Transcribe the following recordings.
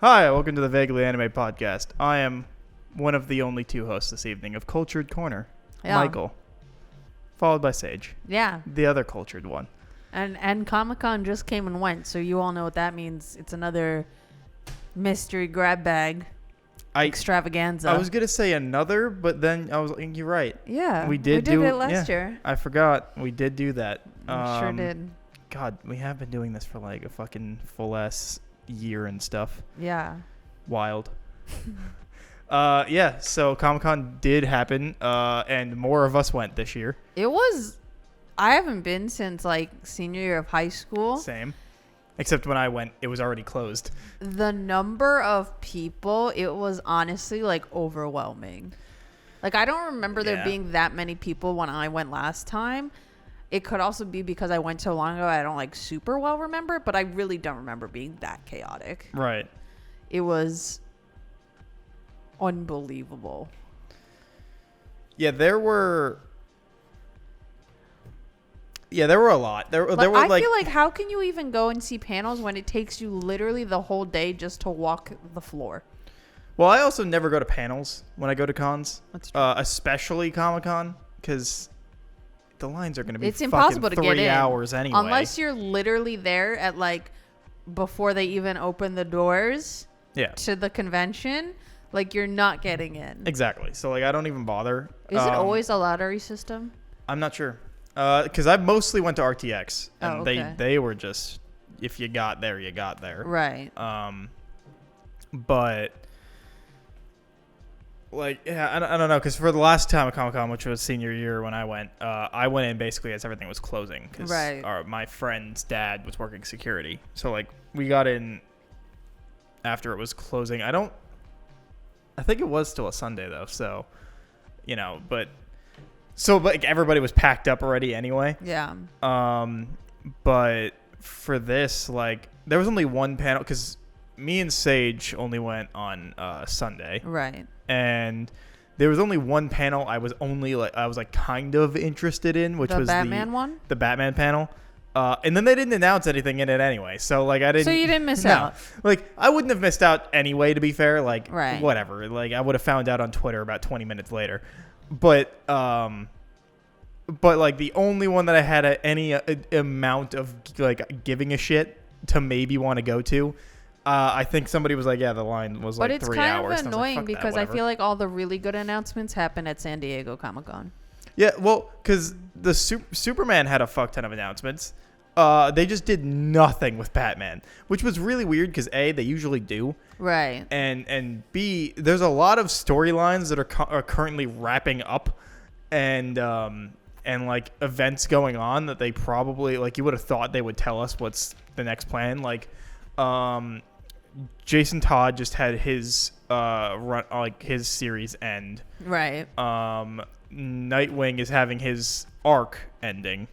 Hi, welcome to the Vaguely Anime Podcast. I am one of the only two hosts this evening of Cultured Corner, Michael, followed by Sage. Yeah. The other cultured one. And ComicCon just came and went, so you all know what that means. It's another mystery grab bag extravaganza. I was going to say another, but then I was like, you're right. Yeah. We did it last year. I forgot. We did do that. Sure did. God, we have been doing this for like a fucking full-ass year and stuff. Yeah. Wild. So Comic-Con did happen, and more of us went this year. I haven't been since like senior year of high school. Same. Except when I went, it was already closed. The number of people, it was honestly like overwhelming. Like I don't remember there being that many people when I went last time. It could also be because I went so long ago I don't like super well remember, but I really don't remember being that chaotic. Right. It was unbelievable. Yeah, there were a lot. There were I feel like how can you even go and see panels when it takes you literally the whole day just to walk the floor? Well, I also never go to panels when I go to cons. That's true. Especially Comic-Con, because the lines are going to be it's impossible to get in 3 hours anyway. Unless you're literally there at like before they even open the doors to the convention. Like you're not getting in. Exactly. So like I don't even bother. Is it always a lottery system? I'm not sure. Because I mostly went to RTX, and okay. they were just, if you got there, you got there. Right. But like, yeah, I don't know, because for the last time at Comic-Con, which was senior year when I went in basically as everything was closing, because my friend's dad was working security. So like we got in after it was closing. I think it was still a Sunday though, so but like everybody was packed up already anyway. Yeah. But for this, like there was only one panel because me and Sage only went on Sunday. Right. And there was only one panel I was kind of interested in, which was Batman one? The Batman panel. And then they didn't announce anything in it anyway. So like I didn't. So you didn't miss out. Like I wouldn't have missed out anyway, to be fair. Like whatever. Like I would have found out on Twitter about 20 minutes later. But like the only one that I had any amount of like giving a shit to maybe want to go to, I think somebody was like, yeah, the line was like 3 hours. But it's kind of annoying like, because I feel like all the really good announcements happen at San Diego Comic-Con. Yeah, well, because the Superman had a fuck ton of announcements. They just did nothing with Batman, which was really weird because A, they usually do. Right. And B, there's a lot of storylines that are currently wrapping up and like events going on that they probably, like you would have thought they would tell us what's the next plan. Like Jason Todd just had his run, like his series end. Right. Nightwing is having his arc ending.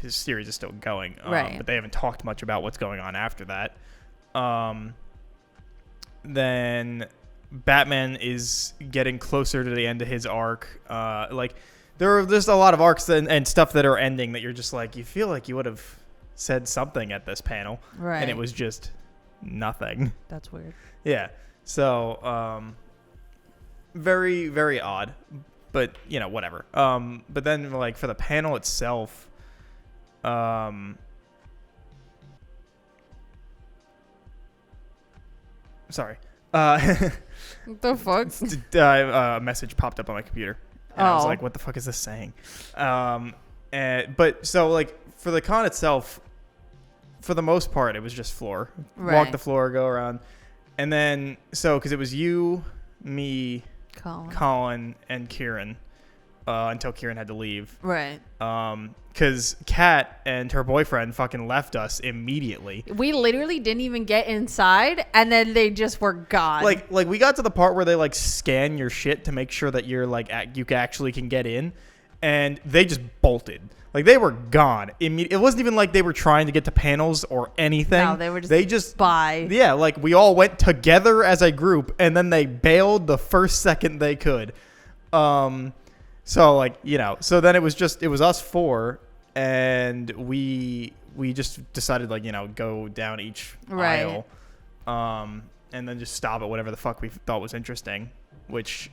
His series is still going, right. But they haven't talked much about what's going on after that. Then Batman is getting closer to the end of his arc. Like there are just a lot of arcs and stuff that are ending that you're just like, you feel like you would have said something at this panel, right? And it was just nothing. That's weird. Yeah. So very, very odd, but whatever. But then like for the panel itself. Sorry. What the fuck? A message popped up on my computer. And I was like, what the fuck is this saying? But so like for the con itself, for the most part, it was just floor. Right. Walk the floor, go around. And then, because it was you, me, Colin, and Kieran. Until Kieran had to leave. Right. Because Kat and her boyfriend fucking left us immediately. We literally didn't even get inside, and then they just were gone. Like we got to the part where they like scan your shit to make sure that you're like you actually can get in, and they just bolted. Like they were gone. It wasn't even like they were trying to get to panels or anything. No, they just bye. Yeah, like we all went together as a group, and then they bailed the first second they could. So like, so then it was us four, and we just decided like, go down each aisle. and then just stop at whatever the fuck we thought was interesting, which,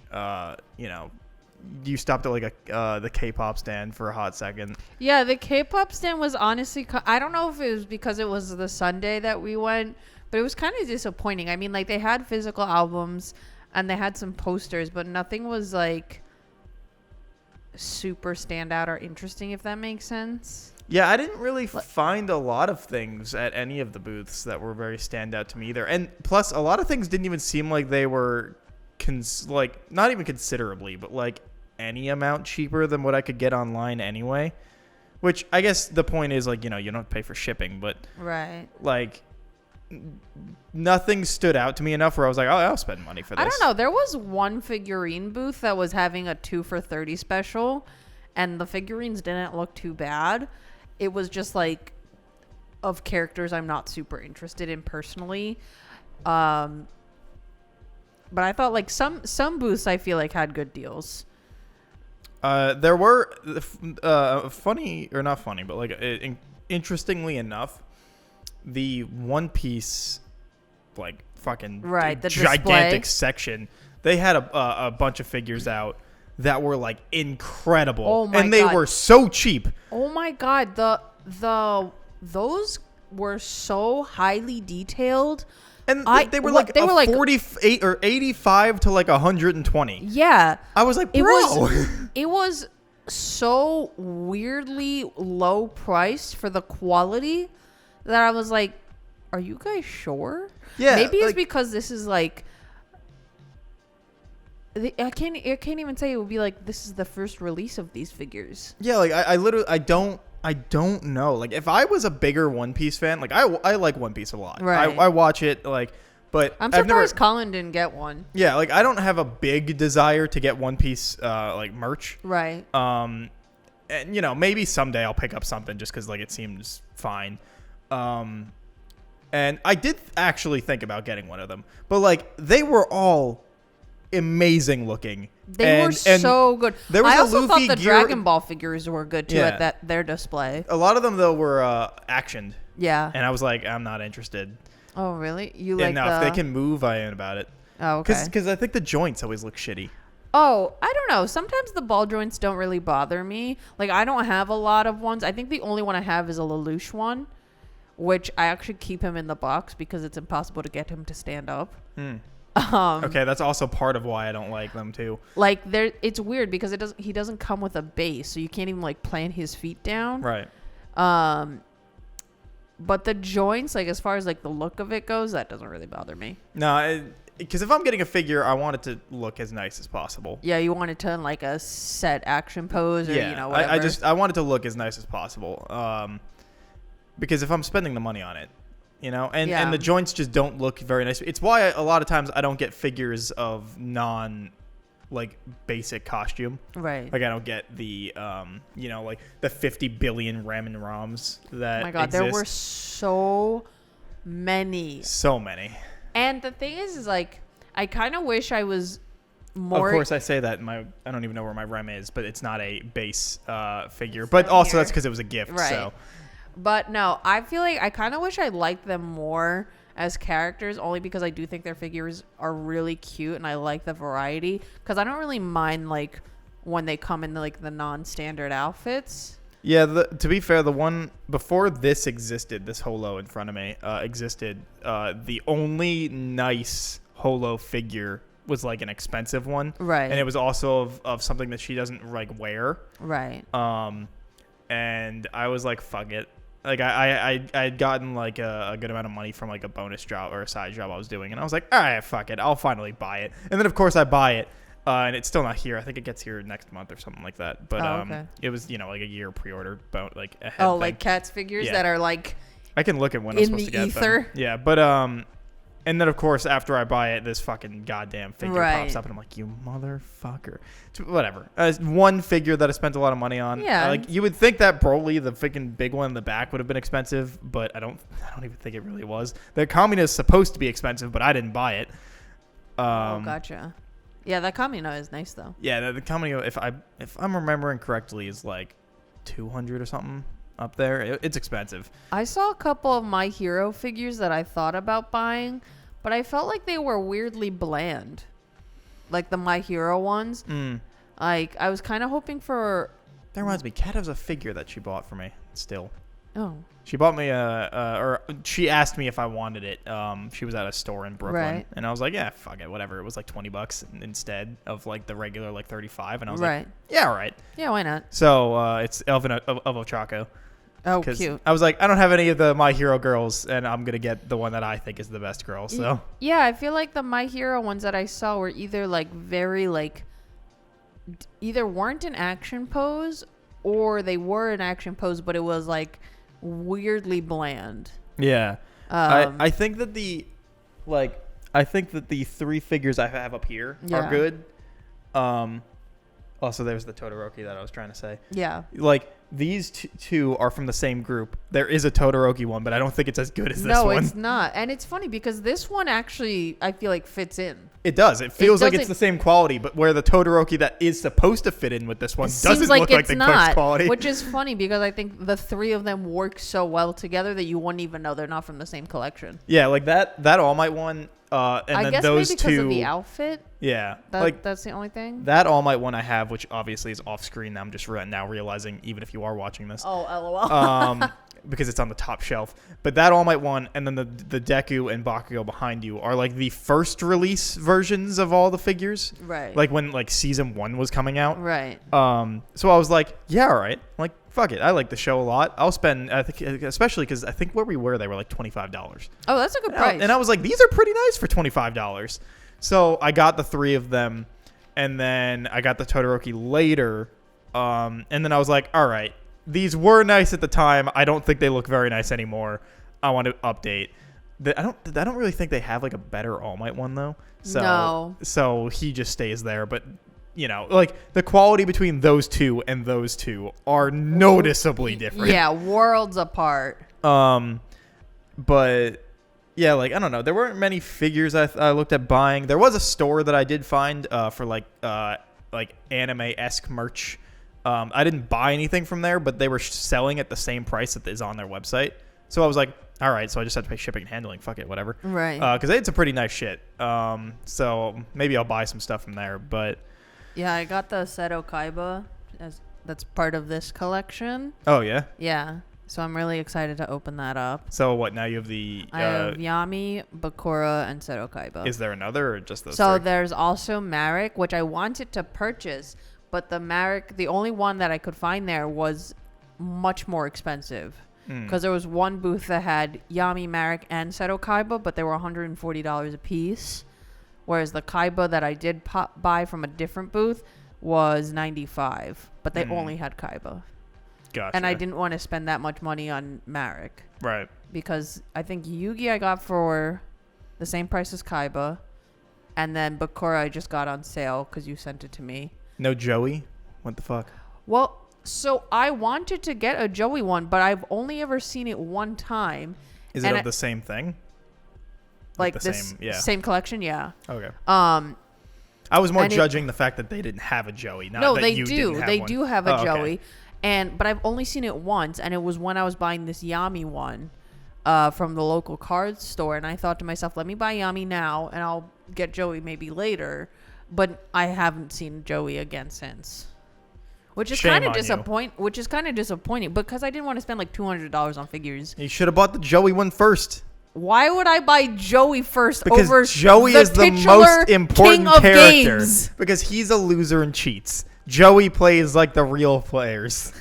you stopped at like the K-pop stand for a hot second. Yeah, the K-pop stand was honestly, I don't know if it was because it was the Sunday that we went, but it was kind of disappointing. I mean, like, they had physical albums and they had some posters, but nothing was like super standout or interesting, if that makes sense. Yeah, I didn't really find a lot of things at any of the booths that were very standout to me either. And plus, a lot of things didn't even seem like they were, not even considerably, but like any amount cheaper than what I could get online anyway. Which I guess the point is, like, you don't have to pay for shipping, but right, like, nothing stood out to me enough where I was like, oh, I'll spend money for this. I don't know. There was one figurine booth that was having a 2 for $30 special, and the figurines didn't look too bad. It was just like of characters I'm not super interested in personally. But I thought like some booths I feel like had good deals. There were funny, or not funny, but like interestingly enough, the One Piece, like, fucking the gigantic display section, they had a bunch of figures out that were like incredible. Oh my and they God. were so cheap. Oh my God, those were so highly detailed. And they were like 48 or 85 to like 120. Yeah. I was like, bro. It was so weirdly low priced for the quality that I was like, are you guys sure? Yeah. Maybe it's because this is like, I can't even say it would be like this is the first release of these figures. Yeah, like I literally I don't know. Like, if I was a bigger One Piece fan, like I like One Piece a lot. Right. I watch it, like, but I'm surprised Colin didn't get one. Yeah, like, I don't have a big desire to get One Piece like merch. Right. And maybe someday I'll pick up something just because like it seems fine. And I did actually think about getting one of them, but like they were all amazing looking. They were so good. There was I also thought the gear. Dragon Ball figures were good too at their display. A lot of them though were actioned. Yeah. And I was like, I'm not interested. Oh really? You Yeah, like no, if they can move, I ain't about it. Oh, okay. Because I think the joints always look shitty. Oh, I don't know. Sometimes the ball joints don't really bother me. Like, I don't have a lot of ones. I think the only one I have is a Lelouch one, which I actually keep him in the box because it's impossible to get him to stand up. Okay, that's also part of why I don't like them too. Like, it's weird because he doesn't come with a base, so you can't even like plant his feet down. Right. But the joints, like as far as like the look of it goes, that doesn't really bother me. No, because if I'm getting a figure, I want it to look as nice as possible. Yeah, you want it to in like a set action pose or whatever. I want it to look as nice as possible. Because if I'm spending the money on it, and the joints just don't look very nice. It's why a lot of times I don't get figures of like basic costume. Right. Like I don't get the like the 50 billion ramen ROMs that oh my God, exist. there were so many. So many. And the thing is like I kind of wish I was more. Of course, I say that I don't even know where my Rem is, but it's not a base figure. But also that's because it was a gift. Right. So. But no, I feel like I kind of wish I liked them more as characters, only because I do think their figures are really cute and I like the variety. Because I don't really mind like when they come in like the non-standard outfits. Yeah, to be fair, the one before this existed, this holo in front of me existed. The only nice holo figure was like an expensive one, right? And it was also of something that she doesn't like wear, right? And I was like, fuck it. Like I had gotten like a good amount of money from like a bonus job or a side job I was doing, and I was like, all right, fuck it, I'll finally buy it. And then of course I buy it, and it's still not here. I think it gets here next month or something like that. But okay. It was like a year pre-order, like ahead. Oh, thing. like Cat's figures that are like I can look at when I'm supposed to get ether. them. Yeah, but and then of course after I buy it, this fucking goddamn figure pops up, and I'm like, you motherfucker. Whatever. One figure that I spent a lot of money on. Yeah. Like you would think that Broly, the freaking big one in the back, would have been expensive, but I don't even think it really was. The Kamina is supposed to be expensive, but I didn't buy it. Oh, gotcha. Yeah, that Kamina is nice though. Yeah, the Kamina, if I'm remembering correctly, is like 200 or something up there. It's expensive. I saw a couple of My Hero figures that I thought about buying, but I felt like they were weirdly bland. Like the My Hero ones. Like, I was kind of hoping for... That reminds me, Kat has a figure that she bought for me still. Oh. She bought me or she asked me if I wanted it. She was at a store in Brooklyn. Right. And I was like, yeah, fuck it, whatever. It was like $20 instead of like the regular like 35. And I was like, yeah, all right. Yeah, why not? So it's Elvin of Ochaco. Oh, cute. I was like, I don't have any of the My Hero girls, and I'm going to get the one that I think is the best girl. So yeah, I feel like the My Hero ones that I saw were either like very like, either weren't an action pose or they were an action pose, but it was like weirdly bland. Yeah. I think that the three figures I have up here are good. Also, there's the Todoroki that I was trying to say. Yeah. Like, these two are from the same group. There is a Todoroki one, but I don't think it's as good as this one. No, it's not. And it's funny because this one actually, I feel like, fits in. It does. It feels like it's the same quality, but where the Todoroki that is supposed to fit in with this one doesn't look like the best quality. Which is funny because I think the three of them work so well together that you wouldn't even know they're not from the same collection. Yeah, like that All Might one. And I then guess those maybe two, because of the outfit. Yeah, that's the only thing. That All Might one I have, which obviously is off screen. I'm just now realizing, even if you are watching this. Oh, LOL. Because it's on the top shelf. But that All Might one, and then the Deku and Bakugo behind you are like the first release versions of all the figures. Right. Like when like season 1 was coming out. Right. So I was like, yeah, all right. I'm like, fuck it. I like the show a lot. I'll spend, I think, especially because I think where we were, they were like $25. Oh, that's a good price. And I was like, these are pretty nice for $25. So I got the three of them, and then I got the Todoroki later. And then I was like, all right, these were nice at the time. I don't think they look very nice anymore. I want to update. I don't really think they have like a better All Might one though. So he just stays there, but you know, like the quality between those two and those two are noticeably different. Yeah, worlds apart. But yeah, like I don't know. There weren't many figures I looked at buying. There was a store that I did find for like anime-esque merch. I didn't buy anything from there, but they were selling at the same price that is on their website. So I was like, all right, so I just had to pay shipping and handling. Fuck it, whatever. Right. Because they had some pretty nice shit. So maybe I'll buy some stuff from there. But yeah, I got the Seto Kaiba that's part of this collection. Oh, yeah? Yeah. So I'm really excited to open that up. So what, now you have the... I have Yami, Bakura, and Seto Kaiba. Is there another or just those So three? there's also Marek, which I wanted to purchase, but the only one that I could find there was much more expensive. Because there was one booth that had Yami, Marek, and Seto Kaiba, but they were $140 a piece. Whereas the Kaiba that I did buy from a different booth was $95, but they only had Kaiba. Gotcha. And I didn't want to spend that much money on Marek. Right. Because I think Yugi I got for the same price as Kaiba. And then Bakura I just got on sale because you sent it to me. No Joey? What the fuck? Well, so I wanted to get a Joey one, but I've only ever seen it one time. Is it of the same thing? Like this same collection? Yeah. Okay. I was more judging the fact that they didn't have a Joey. Not that they you do. Didn't have they one. do have a Joey. Okay. But I've only seen it once, and it was when I was buying this Yami one from the local card store, and I thought to myself, let me buy Yami now, and I'll get Joey maybe later. But I haven't seen Joey again since. Which is kind of disappointing because I didn't want to spend like $200 on figures. You should have bought the Joey one first. Why would I buy Joey first because over Joey the is the most important character? Games? Because he's a loser and cheats. Joey plays like the real players.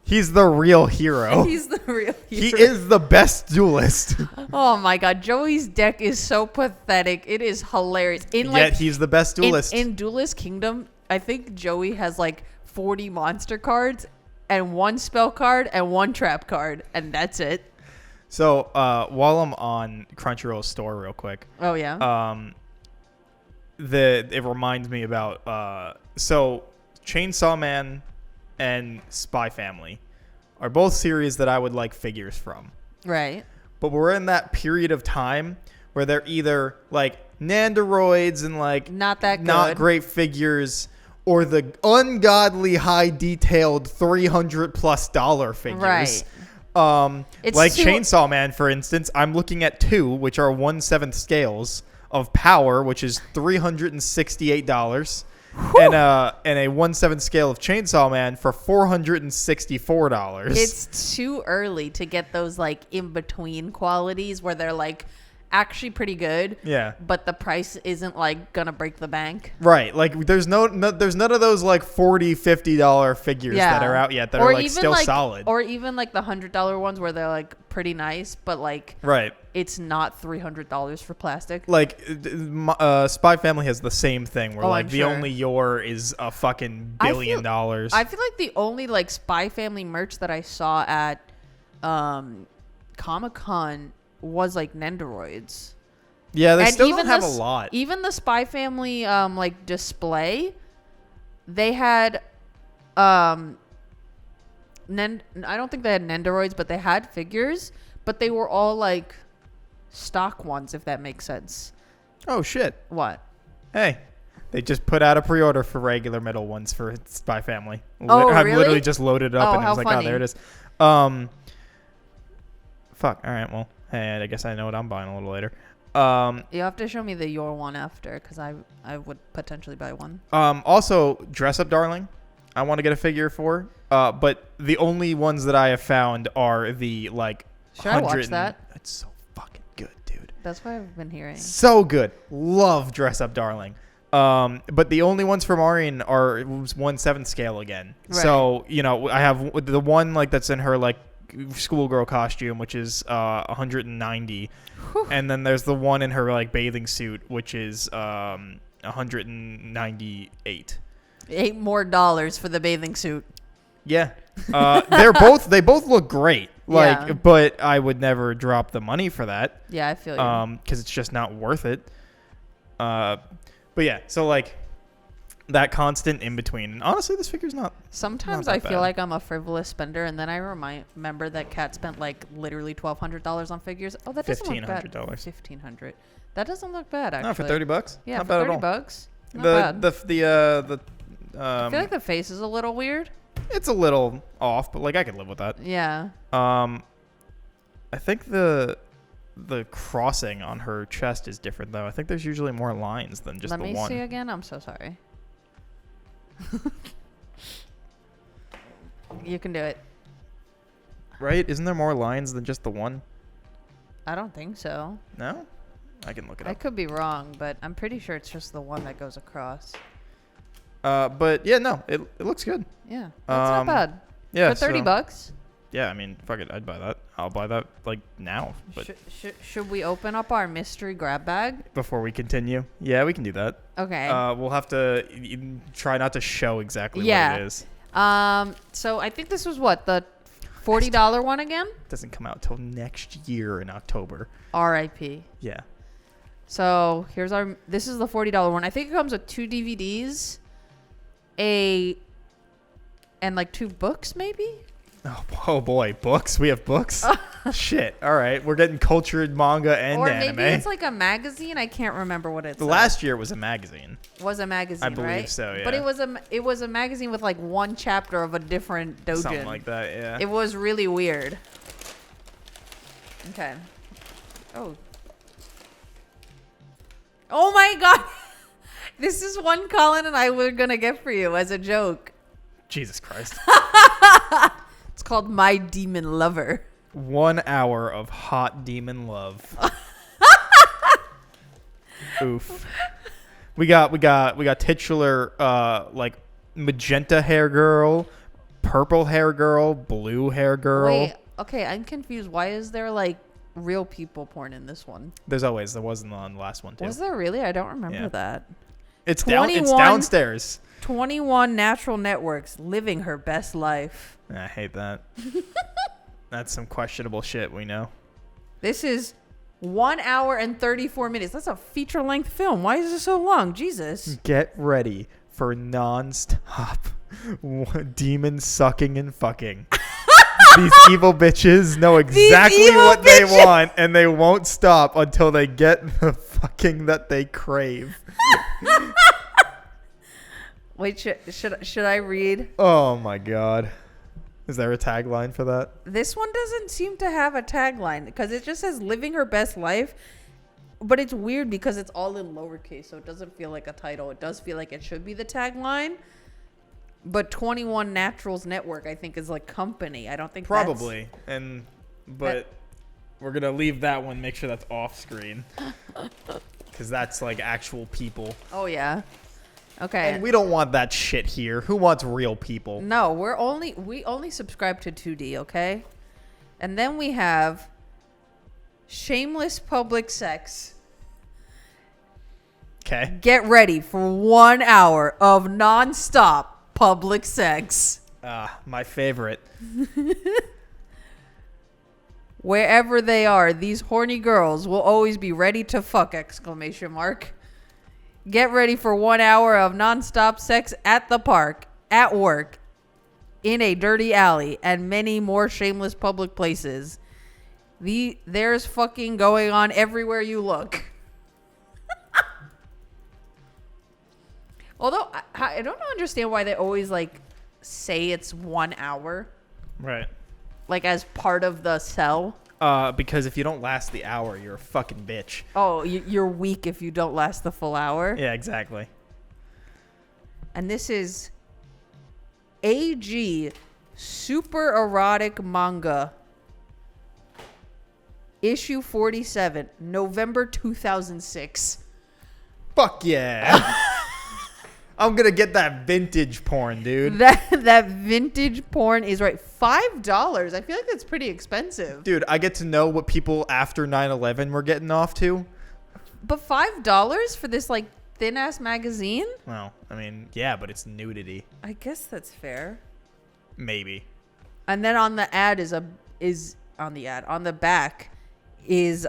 He's the real hero. He's the real hero. He is the best duelist. Oh my god, Joey's deck is so pathetic. It is hilarious. Yet he's the best duelist. In Duelist Kingdom, I think Joey has like 40 monster cards and one spell card and one trap card, and that's it. So while I'm on Crunchyroll's store real quick. Oh, yeah? It reminds me about... so Chainsaw Man and Spy Family are both series that I would like figures from. Right. But we're in that period of time where they're either like Nandoroids and like... Not that good. Not great figures... or the ungodly high detailed $300+ figures. Right. Like Chainsaw Man, for instance, I'm looking at 2, which are 1/7 scales of Power, which is $368, and a 1/7 scale of Chainsaw Man for $464. It's too early to get those like in between qualities where they're like actually pretty good. Yeah. But the price isn't like gonna break the bank. Right. Like there's none of those like $40-$50 figures that are out yet that are like still solid. Or even like the $100 ones where they're like pretty nice, but like it's not $300 for plastic. Like Spy Family has the same thing where like the only Yor is a fucking $1 billion. I feel like the only like Spy Family merch that I saw at Comic-Con was like Nendoroids. Yeah, they still don't have a lot. Even the Spy Family like display, they had I don't think they had Nendoroids, but they had figures, but they were all like stock ones, if that makes sense. Oh shit. What? Hey, they just put out a pre-order for regular metal ones for Spy Family. Oh, I've really? literally just loaded it up and it was like, funny. oh, there it is. Fuck. All right, well, hey, I guess I know what I'm buying a little later. You have to show me the Yor one after, because I would potentially buy one. Also, Dress Up Darling, I want to get a figure for. But the only ones that I have found are the like. Should I watch that? It's so fucking good, dude. That's what I've been hearing. So good. Love Dress Up Darling. But the only ones from Arian are 1/7 scale again. Right. So, you know, I have the one like that's in her like schoolgirl costume, which is 190. Whew. And then there's the one in her like bathing suit, which is 198. $8 more for the bathing suit. Yeah. They both look great. Like, yeah. But I would never drop the money for that. Yeah, I feel you. Because it's just not worth it. But yeah, so like that constant in between. And honestly, this figure's not. Sometimes not I feel like I'm a frivolous spender, and then I remember that Kat spent like literally $1,200 on figures. Oh, that doesn't look bad. $1,500. That doesn't look bad actually. No, for $30. Yeah, not for bad $30. Not bad. I feel like the face is a little weird. It's a little off, but like I could live with that. Yeah. I think the crossing on her chest is different though. I think there's usually more lines than just the one. Let me see again. I'm so sorry. You can do it. Right? Isn't there more lines than just the one? I don't think so. No? I can look it up. I could be wrong, but I'm pretty sure it's just the one that goes across. But yeah, no, it looks good. Yeah, that's not bad. Yeah, for $30. Yeah, I mean, fuck it, I'd buy that. I'll buy that like now. But should we open up our mystery grab bag before we continue? Yeah, we can do that. Okay. We'll have to try not to show exactly what it is. So I think this was what, the $40 one again? Doesn't come out till next year in October. R.I.P. Yeah. So this is the $40 one. I think it comes with 2 DVDs, and like 2 books maybe. Oh boy, books. We have books. Shit. All right, we're getting cultured manga and anime. Or maybe it's like a magazine. I can't remember what it's. Last year was a magazine. Was a magazine, I believe right? so. Yeah. But it was a magazine with like one chapter of a different doujin. Something like that. Yeah. It was really weird. Okay. Oh my god. This is one Colin and I were gonna get for you as a joke. Jesus Christ. It's called My Demon Lover. 1 hour of hot demon love. Oof. We got titular like magenta hair girl, purple hair girl, blue hair girl. Wait, okay, I'm confused. Why is there like real people porn in this one? There wasn't on the last one too. Was there really? I don't remember that. It's downstairs. 21 natural networks living her best life. I hate that. That's some questionable shit, we know. This is 1 hour and 34 minutes. That's a feature-length film. Why is it so long? Jesus. Get ready for non-stop demon sucking and fucking. These evil bitches know exactly what they want, and they won't stop until they get the fucking that they crave. Wait, should I read? Oh my god. Is there a tagline for that? This one doesn't seem to have a tagline because it just says living her best life. But it's weird because it's all in lowercase, so it doesn't feel like a title. It does feel like it should be the tagline. But 21 Naturals Network, I think, is like company. I don't think probably. But we're going to leave that one, make sure that's off screen. Because that's like actual people. Oh, yeah. Okay. And we don't want that shit here. Who wants real people? No, we only subscribe to 2D, okay? And then we have shameless public sex. Okay. Get ready for 1 hour of nonstop public sex. My favorite. Wherever they are, these horny girls will always be ready to fuck! Get ready for 1 hour of nonstop sex at the park, at work, in a dirty alley, and many more shameless public places. There's fucking going on everywhere you look. Although I don't understand why they always like say it's 1 hour. Right. Like as part of the sell. Because if you don't last the hour, you're a fucking bitch. Oh, you're weak if you don't last the full hour. Yeah, exactly. And this is AG Super Erotic Manga. Issue 47, November 2006. Fuck yeah. I'm going to get that vintage porn, dude. That vintage porn is right. $5. I feel like that's pretty expensive. Dude, I get to know what people after 9/11 were getting off to. But $5 for this like thin ass magazine? Well, I mean, yeah, but it's nudity. I guess that's fair. Maybe. And then on the ad on the back is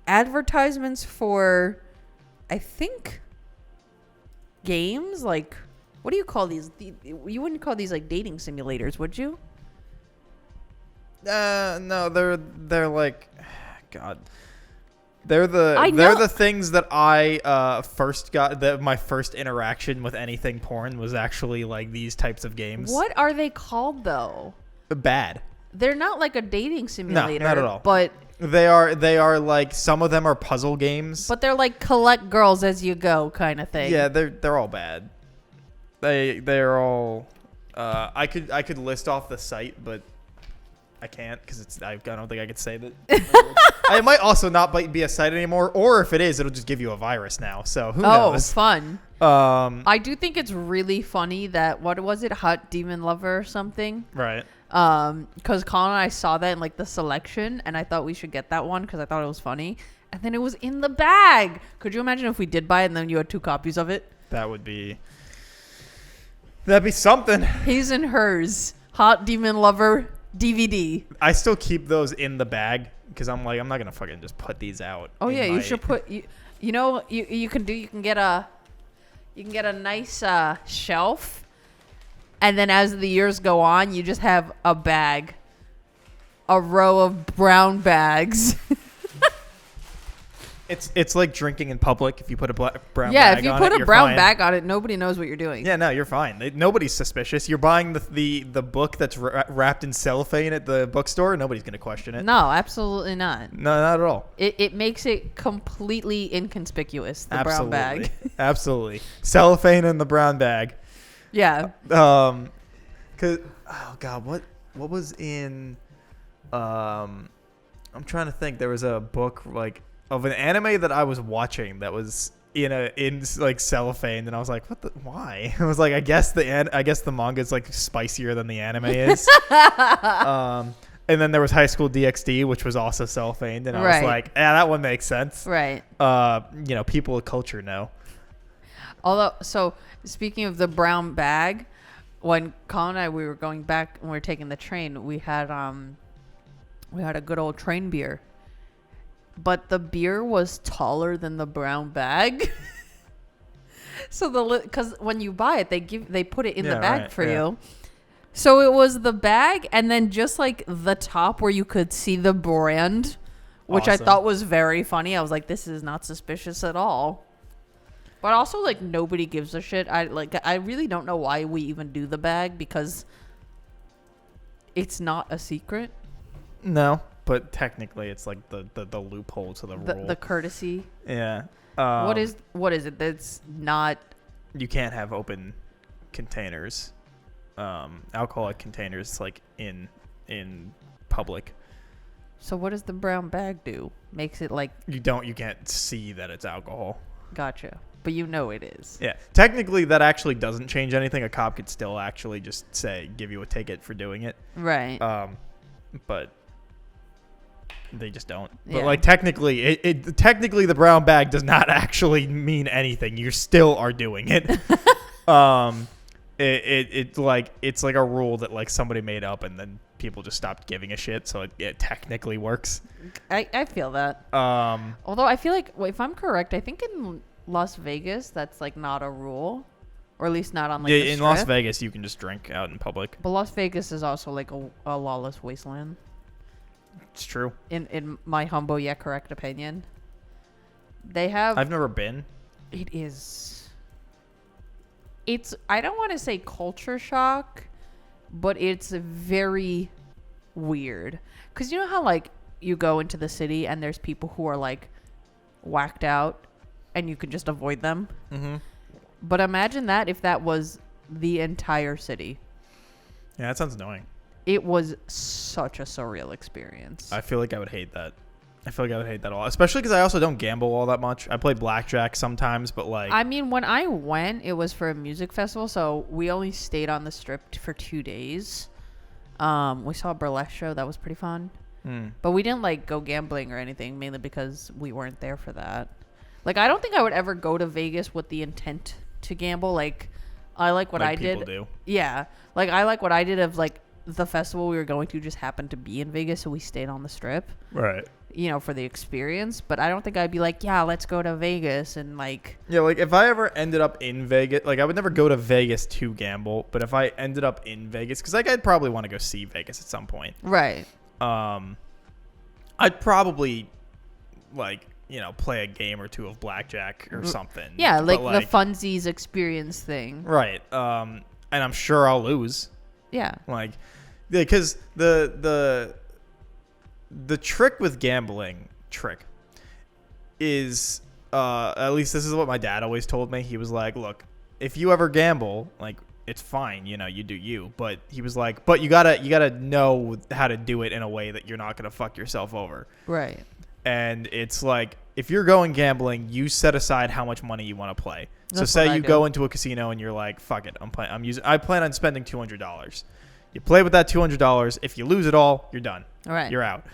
advertisements for, I think, games. Like, what do you call these? You wouldn't call these like dating simulators, would you? No, they're like, God, they're the things that I first got. My first interaction with anything porn was actually like these types of games. What are they called though? Bad. They're not like a dating simulator. No, not at all. But they are like, some of them are puzzle games. But they're like collect girls as you go kind of thing. Yeah, they're all bad. They're all. I could list off the site, but I can't because I don't think I could say that. It might also not be a site anymore, or if it is, it'll just give you a virus now. So who knows? Oh, fun. I do think it's really funny that, what was it, Hot Demon Lover or something? Right. Because Colin and I saw that in like the selection, and I thought we should get that one because I thought it was funny, and then it was in the bag. Could you imagine if we did buy it and then you had 2 copies of it? That'd be something. His and hers, Hot Demon Lover DVD. I still keep those in the bag because I'm like, I'm not gonna fucking just put these out. Oh yeah, you should put you can get a nice shelf. And then as the years go on, you just have a row of brown bags. It's like drinking in public. If you put a brown bag on it, yeah, if you put a brown bag on it, nobody knows what you're doing. Yeah, no, you're fine. Nobody's suspicious. You're buying the book that's wrapped in cellophane at the bookstore. Nobody's going to question it. No, absolutely not. No, not at all. It makes it completely inconspicuous, the brown bag. Absolutely. Cellophane in the brown bag. Yeah. Cause, oh God, what was in, I'm trying to think. There was a book like of an anime that I was watching that was in like cellophane, and I was like, why? I was like, I guess the manga is like spicier than the anime is. And then there was High School DxD, which was also cellophane, and I was like, yeah, that one makes sense. Right. People of culture know. Although, so speaking of the brown bag, when Colin and I, we were going back and we were taking the train, we had a good old train beer, but the beer was taller than the brown bag. So because when you buy it, they put it in the bag for you. So it was the bag and then just like the top where you could see the brand, which I thought was very funny. I was like, this is not suspicious at all. But also, like, nobody gives a shit. I really don't know why we even do the bag, because It's not a secret. No, but technically it's like the loophole to the rule. The courtesy. Yeah. What is it that's not? You can't have open containers, alcoholic containers, like in public. So what does the brown bag do? Makes it like you can't see that it's alcohol. Gotcha. But you know it is. Yeah. Technically, that actually doesn't change anything. A cop could still actually just give you a ticket for doing it. Right. But they just don't. Yeah. But like technically, technically the brown bag does not actually mean anything. You still are doing it. It's like a rule that like somebody made up and then people just stopped giving a shit. So it technically works. I feel that. Although I feel like, if I'm correct, I think in Las Vegas that's like not a rule, or at least not on like the in strip. Las Vegas you can just drink out in public. But Las Vegas is also like a lawless wasteland. It's true. In my humble yet correct opinion, they have. I've never been. It is. It's. I don't want to say culture shock, but it's very weird. Cause you know how like you go into the city and there's people who are like whacked out, and you can just avoid them. Mm-hmm. But imagine that if that was the entire city. Yeah, that sounds annoying. It was such a surreal experience. I feel like I would hate that. I feel like I would hate that a lot, especially because I also don't gamble all that much. I play blackjack sometimes, but like... I mean, when I went, it was for a music festival, so we only stayed on the strip for 2 days. We saw a burlesque show. That was pretty fun. But we didn't like go gambling or anything, mainly because we weren't there for that. Like, I don't think I would ever go to Vegas with the intent to gamble. Like, I like what I did. People do. Yeah. Like, I like what I did of like... The festival we were going to just happened to be in Vegas, so we stayed on the strip. Right. You know, for the experience. But I don't think I'd be like, yeah, let's go to Vegas and like... Yeah, like if I ever ended up in Vegas, like I would never go to Vegas to gamble, but if I ended up in Vegas, because like I'd probably want to go see Vegas at some point. Right. I'd probably like, you know, play a game or two of blackjack or something. Yeah, like the funsies experience thing. Right. And I'm sure I'll lose. Yeah. Like, because the trick with gambling is, at least this is what my dad always told me. He was like, look, if you ever gamble, like, it's fine, you know, you do you. But he was like, but you gotta know how to do it in a way that you're not gonna fuck yourself over. Right. And it's like, if you're going gambling, you set aside how much money you want to play. So say you go into a casino and you're like, fuck it, I plan on spending $200. You play with that $200. If you lose it all, you're done. All right. You're out.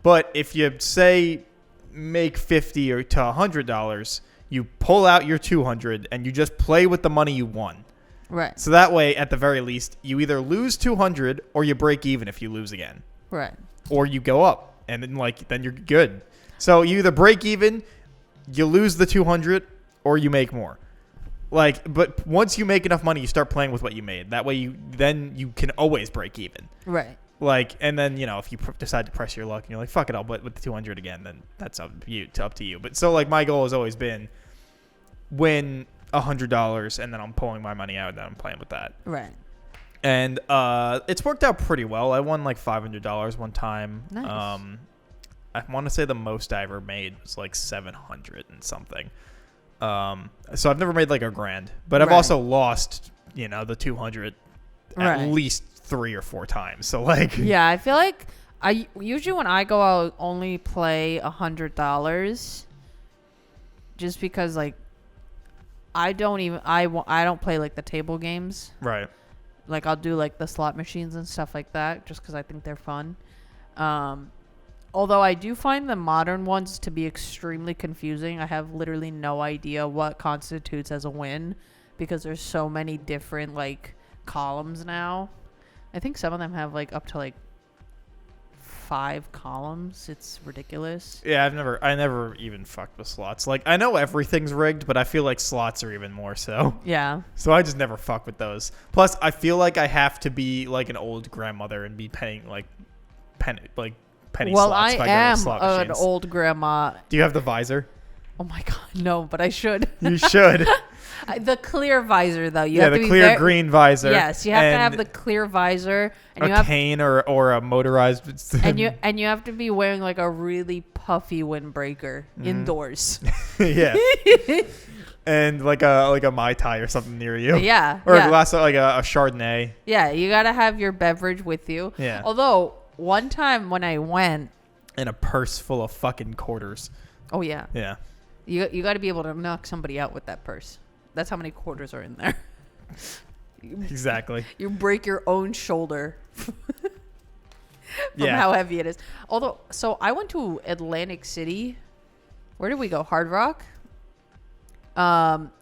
But if you say make $50 or to $100, you pull out your $200 and you just play with the money you won. Right. So that way, at the very least, you either lose $200 or you break even if you lose again. Right. Or you go up and then you're good. So you either break even, you lose the $200, or you make more. Like, but once you make enough money, you start playing with what you made. That way, you can always break even. Right. Like, and then, you know, if you decide to press your luck and you're like, fuck it, I'll bet with the $200 again, then that's up to you. But so, like, my goal has always been win $100, and then I'm pulling my money out, and then I'm playing with that. Right. And it's worked out pretty well. I won like $500 one time. Nice. I want to say the most I ever made was like 700 and something. So I've never made like $1,000, but I've also lost, you know, the 200 at least 3 or 4 times. So like, yeah, I feel like I usually when I go out only play $100, just because like I don't play like the table games. Right. Like I'll do like the slot machines and stuff like that, just because I think they're fun. Although I do find the modern ones to be extremely confusing. I have literally no idea what constitutes as a win because there's so many different like columns now. I think some of them have like up to like 5 columns. It's ridiculous. Yeah, I never even fucked with slots. Like I know everything's rigged, but I feel like slots are even more so. Yeah. So I just never fuck with those. Plus, I feel like I have to be like an old grandmother and be paying like penny slots. Well, I am an old grandma. Do you have the visor? Oh my god, no, but I should. You should. The clear visor, though. You have the clear green visor. Yes, you have to have the clear visor. And you have cane or a motorized. and you have to be wearing like a really puffy windbreaker indoors. Yeah. And like a Mai Tai or something near you. Yeah. Or a glass of like a Chardonnay. Yeah, you gotta have your beverage with you. Yeah. Although one time when I went. And a purse full of fucking quarters. Oh yeah. Yeah. You got to be able to knock somebody out with that purse. That's how many quarters are in there. Exactly. You break your own shoulder from how heavy it is. Although, so I went to Atlantic City. Where did we go? Hard Rock?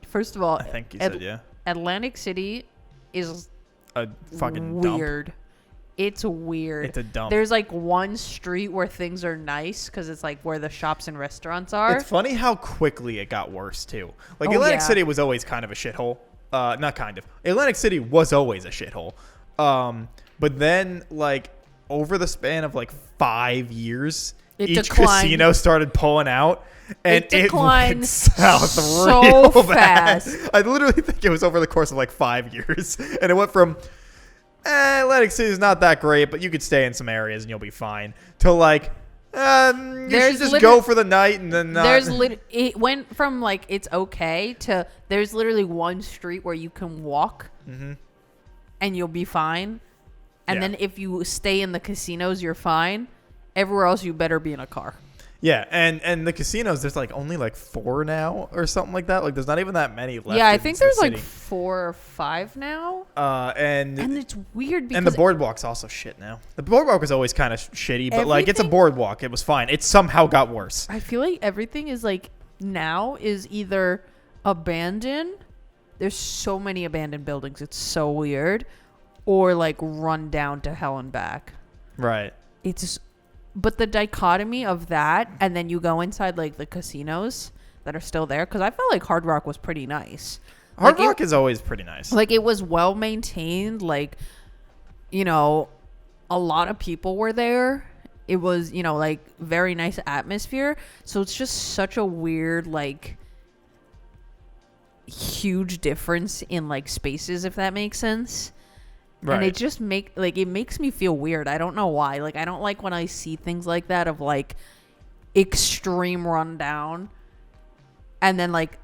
First of all, I think you said, yeah. Atlantic City is a fucking weird. Dump. It's weird. It's a dump. There's like one street where things are nice because it's like where the shops and restaurants are. It's funny how quickly it got worse too. Like Atlantic City was always kind of a shithole. Not kind of. Atlantic City was always a shithole. But then like over the span of like 5 years, each casino started pulling out. And it went south so real fast. Bad. I literally think it was over the course of like 5 years. And it went from Atlantic City is not that great, but you could stay in some areas and you'll be fine. To like, you should just go for the night and then not. It went from like it's okay to there's literally one street where you can walk and you'll be fine. And then if you stay in the casinos, you're fine. Everywhere else, you better be in a car. Yeah, and the casinos, there's like only like 4 now or something like that. Like there's not even that many left. Yeah, I think there's like 4 or 5 now. And it's weird because the boardwalk's also shit now. The boardwalk was always kind of shitty, but like it's a boardwalk. It was fine. It somehow got worse. I feel like everything is like now is either abandoned. There's so many abandoned buildings. It's so weird, or like run down to hell and back. Right. But the dichotomy of that, and then you go inside like the casinos that are still there, because I felt like Hard Rock was pretty nice. Hard Rock is always pretty nice. Like it was well maintained. Like, you know, a lot of people were there. It was, you know, like very nice atmosphere. So it's just such a weird, like, huge difference in like spaces, if that makes sense. Right. And it just it makes me feel weird. I don't know why. Like I don't like when I see things like that of like extreme rundown, and then like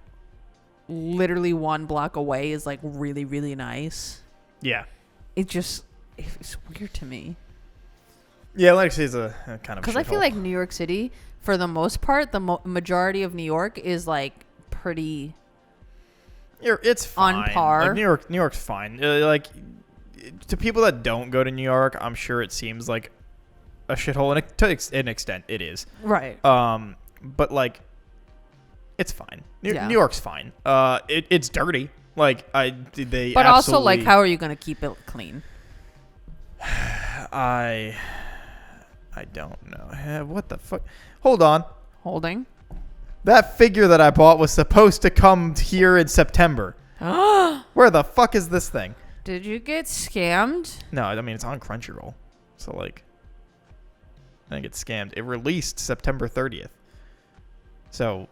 literally 1 block away is like really, really nice. Yeah. It's weird to me. Yeah, Atlantic City is a kind of because I feel like New York City, for the most part, the majority of New York is like pretty. It's fine. On par. Like New York's fine. Like. To people that don't go to New York, I'm sure it seems like a shithole, and to an extent, it is. Right. But like, it's fine. New York's fine. It's dirty. Like But also, like, how are you gonna keep it clean? I don't know. What the fuck? Hold on. Holding. That figure that I bought was supposed to come here in September. Where the fuck is this thing? Did you get scammed? No, I mean, it's on Crunchyroll. So, like, I think it's scammed. It released September 30th. So,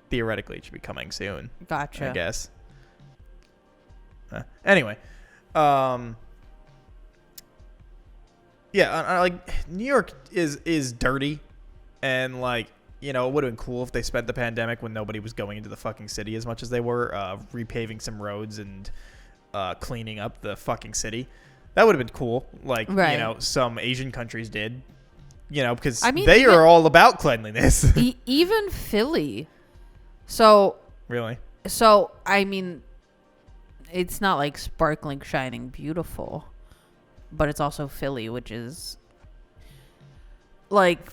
theoretically, it should be coming soon. Gotcha. I guess. Anyway. Yeah, like, New York is dirty. And, like, you know, it would have been cool if they spent the pandemic when nobody was going into the fucking city as much as they were, repaving some roads and cleaning up the fucking city. That would have been cool. Like, right. You know, some Asian countries did, you know, because they are all about cleanliness. Even Philly. So. Really? So, I mean, it's not like sparkling, shining, beautiful, but it's also Philly, which is like,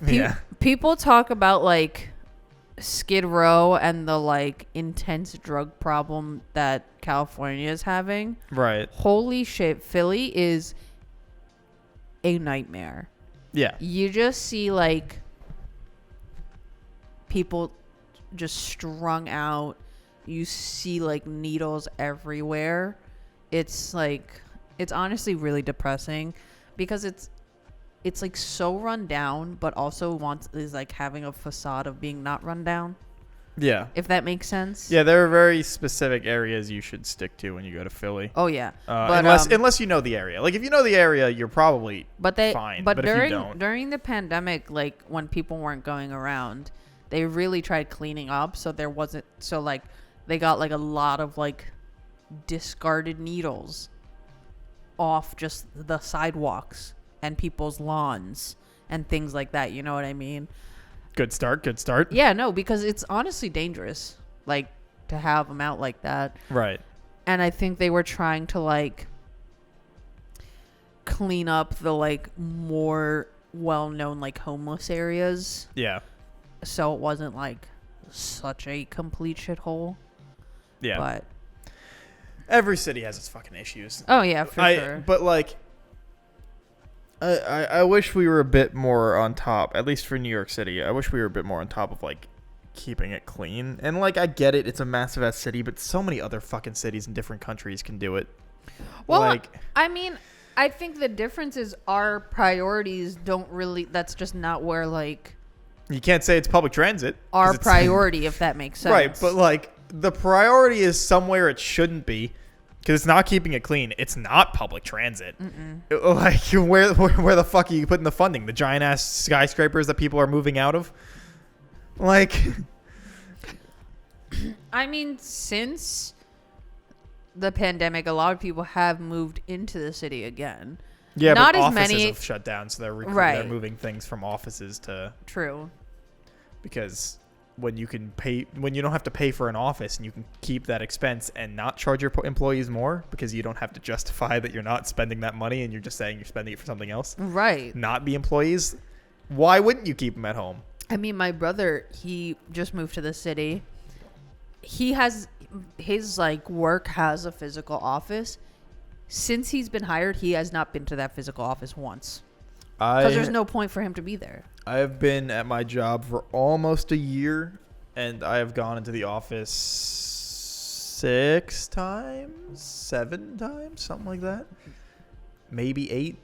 people talk about like Skid Row and the like intense drug problem that California is having. Right. Holy shit, Philly is a nightmare. Yeah. You just see like people just strung out. You see like needles everywhere. It's like, it's honestly really depressing because it's like so run down, but also is like having a facade of being not run down. Yeah. If that makes sense. Yeah, there are very specific areas you should stick to when you go to Philly. Oh yeah. But, unless you know the area. Like if you know the area, you're probably fine. But if you don't, during the pandemic, like when people weren't going around, they really tried cleaning up. So there wasn't. So like they got like a lot of like discarded needles off just the sidewalks and people's lawns and things like that. You know what I mean? Good start. Yeah, no, because it's honestly dangerous, like, to have them out like that. Right. And I think they were trying to, like, clean up the, like, more well-known, like, homeless areas. Yeah. So it wasn't, like, such a complete shithole. Yeah. But every city has its fucking issues. Oh, yeah, for sure. But, like, I wish we were a bit more on top, at least for New York City. I wish we were a bit more on top of, like, keeping it clean. And, like, I get it. It's a massive-ass city, but so many other fucking cities in different countries can do it. Well, like, I mean, I think the difference is our priorities don't really, that's just not where, like, you can't say it's public transit. Our priority, if that makes sense. Right, but, like, the priority is somewhere it shouldn't be. Because it's not keeping it clean. It's not public transit. Like, where the fuck are you putting the funding? The giant ass skyscrapers that people are moving out of? Like, I mean, since the pandemic, a lot of people have moved into the city again. Yeah, not but as offices many have shut down, so they're moving things from offices to. True. Because when you don't have to pay for an office and you can keep that expense and not charge your employees more because you don't have to justify that you're not spending that money and you're just saying you're spending it for something else. Right. Not the employees. Why wouldn't you keep them at home? I mean, my brother, he just moved to the city. He has his like work has a physical office. Since he's been hired, he has not been to that physical office once. Because there's no point for him to be there. I have been at my job for almost a year, and I have gone into the office 6 times, 7 times, something like that. Maybe 8.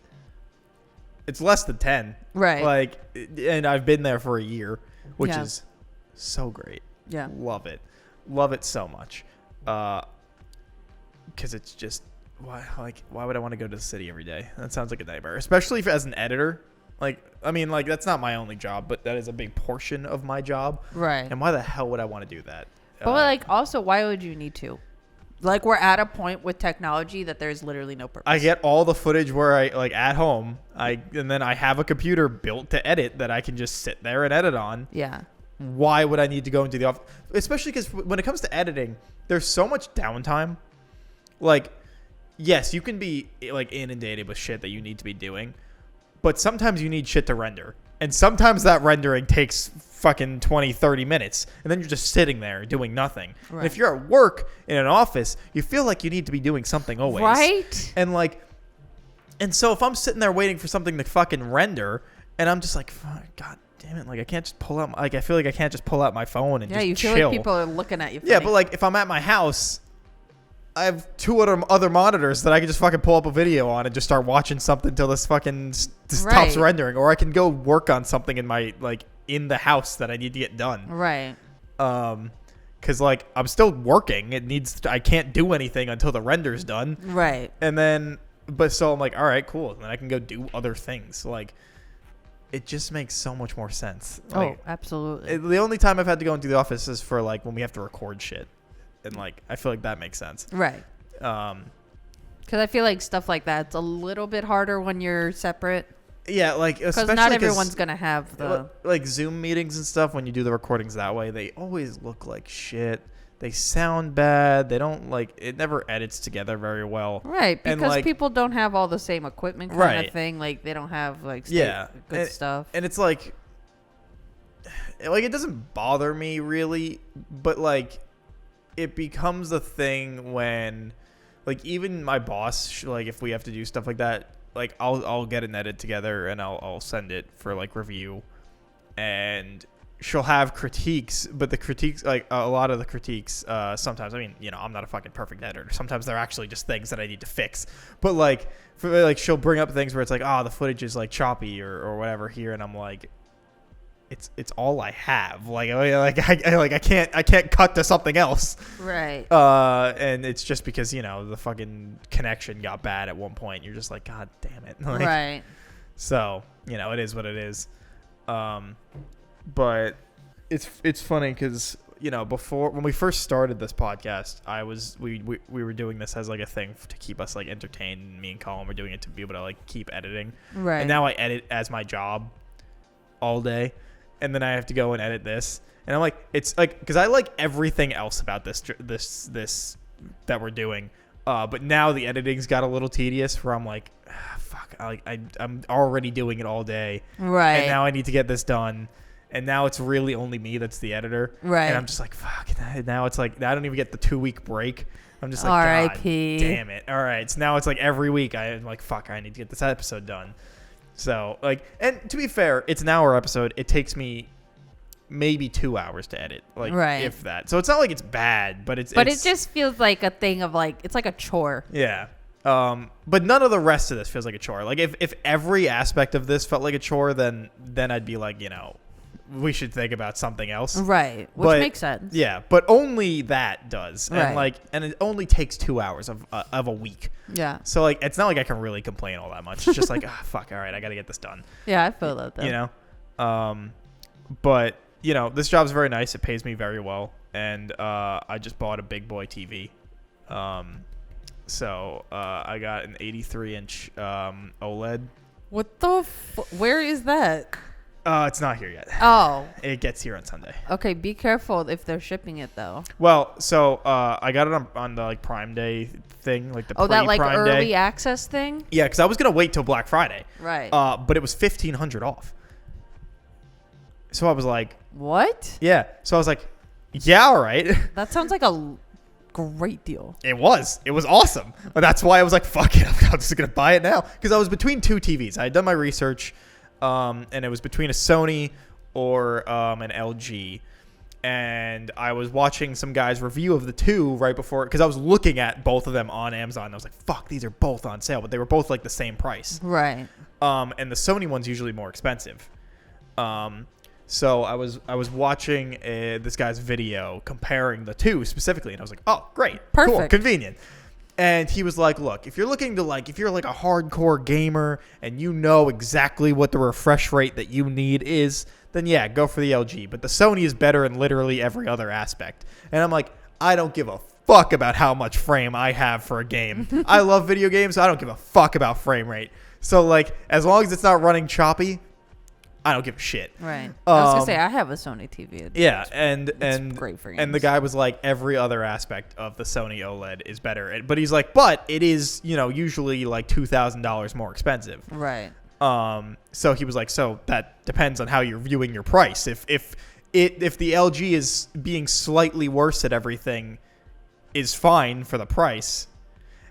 It's less than 10. Right. Like, and I've been there for a year, which is so great. Yeah. Love it. Love it so much. Because it's just, why would I want to go to the city every day? That sounds like a nightmare, especially as an editor. Like, I mean, like, that's not my only job, but that is a big portion of my job. Right. And why the hell would I want to do that? But, like, also, why would you need to? Like, we're at a point with technology that there's literally no purpose. I get all the footage where I, like, at home, and then I have a computer built to edit that I can just sit there and edit on. Yeah. Why would I need to go into the office? Especially because when it comes to editing, there's so much downtime. Like, yes, you can be, like, inundated with shit that you need to be doing. But sometimes you need shit to render. And sometimes that rendering takes fucking 20, 30 minutes. And then you're just sitting there doing nothing. Right. And if you're at work in an office, you feel like you need to be doing something always. Right? And like, and so if I'm sitting there waiting for something to fucking render, and I'm just like, God damn it. Like, I can't just pull out, like, I feel like I can't just pull out my phone and just chill. Yeah, you feel like people are looking at you funny. Yeah, but like, if I'm at my house, I have 2 other monitors that I can just fucking pull up a video on and just start watching something until this fucking stops rendering, or I can go work on something in my in the house that I need to get done. Right. Because like I'm still working. I can't do anything until the render's done. Right. And then, so I'm like, all right, cool. And then I can go do other things. Like, it just makes so much more sense. Like, absolutely. The only time I've had to go into the office is for like when we have to record shit. And, like, I feel like that makes sense. Right. Because I feel like stuff like that's a little bit harder when you're separate. Yeah, like, especially because not everyone's going to have the... Like, Zoom meetings and stuff, when you do the recordings that way, they always look like shit. They sound bad. They don't, like... It never edits together very well. Right, because people don't have all the same equipment kind of thing. Like, they don't have, like, good stuff. And it's, like... Like, it doesn't bother me, really. But, like... It becomes a thing when, like, even my boss, like, if we have to do stuff like that, like, I'll get an edit together and I'll send it for, like, review, and she'll have critiques, but the critiques, like, a lot of the critiques, sometimes, I mean, you know, I'm not a fucking perfect editor. Sometimes they're actually just things that I need to fix, but, like, she'll bring up things where it's like, the footage is, like, choppy or whatever here, and I'm like, it's all I have. I can't cut to something else. Right. And it's just because the fucking connection got bad at one point. You're just like, God damn it. Right. So it is what it is. But it's funny because before, when we first started this podcast, we were doing this as like a thing to keep us like entertained. Me and Colin were doing it to be able to like keep editing. Right. And now I edit as my job all day, and then I have to go and edit this, and I'm like, it's like, because I like everything else about this that we're doing, but now the editing's got a little tedious where I'm like, fuck, I'm already doing it all day, right? And now I need to get this done. And now it's really only me that's the editor. Right. And I'm just like, fuck. Now it's like, I don't even get the 2-week break. I'm just like, R.I.P. God damn it. All right. So now it's like every week I'm like, fuck, I need to get this episode done. So, like, and to be fair, it's an hour episode. It takes me maybe 2 hours to edit. Like, right. if that. So it's not like it's bad, but it's. But it just feels like a thing of like, it's like a chore. Yeah. But none of the rest of this feels like a chore. Like, if every aspect of this felt like a chore, then I'd be like, we should think about something else. Right. Which makes sense. Yeah. But only that does. Right. And it only takes 2 hours of a week. Yeah. So like, it's not like I can really complain all that much. It's just like, fuck. All right. I got to get this done. Yeah. I feel that though. But this job's very nice. It pays me very well. And, I just bought a big boy TV. So, I got an 83-inch, OLED. What the where is that? It's not here yet. Oh. It gets here on Sunday. Okay, be careful if they're shipping it though. Well, so I got it on the like Prime Day thing, like the that like Prime early Day. access thing. Yeah, because I was gonna wait till Black Friday. Right. But it was $1,500 off. So I was like, what? Yeah. So I was like, yeah, all right. That sounds like a great deal. It was awesome. But that's why I was like, fuck it, I'm just gonna buy it now, because I was between two TVs. I had done my research. And it was between a Sony or an LG, and I was watching some guy's review of the two right before, because I was looking at both of them on Amazon, and I was like, fuck, these are both on sale, but they were both like the same price. Right. And the Sony one's usually more expensive. So I was watching this guy's video comparing the two specifically, and I was like, oh, great, perfect, cool, convenient. And he was like, look, if you're looking to if you're like a hardcore gamer and you know exactly what the refresh rate that you need is, then yeah, go for the LG. But the Sony is better in literally every other aspect. And I'm like, I don't give a fuck about how much frame I have for a game. I love video games, so I don't give a fuck about frame rate. So like, as long as it's not running choppy, I don't give a shit. Right. I was gonna say, I have a Sony TV. Yeah, and great for games. And the guy was like, every other aspect of the Sony OLED is better. But he's like, but it is, usually like $2,000 more expensive. Right. So he was like, so that depends on how you're viewing your price. If the LG is being slightly worse at everything, is fine for the price.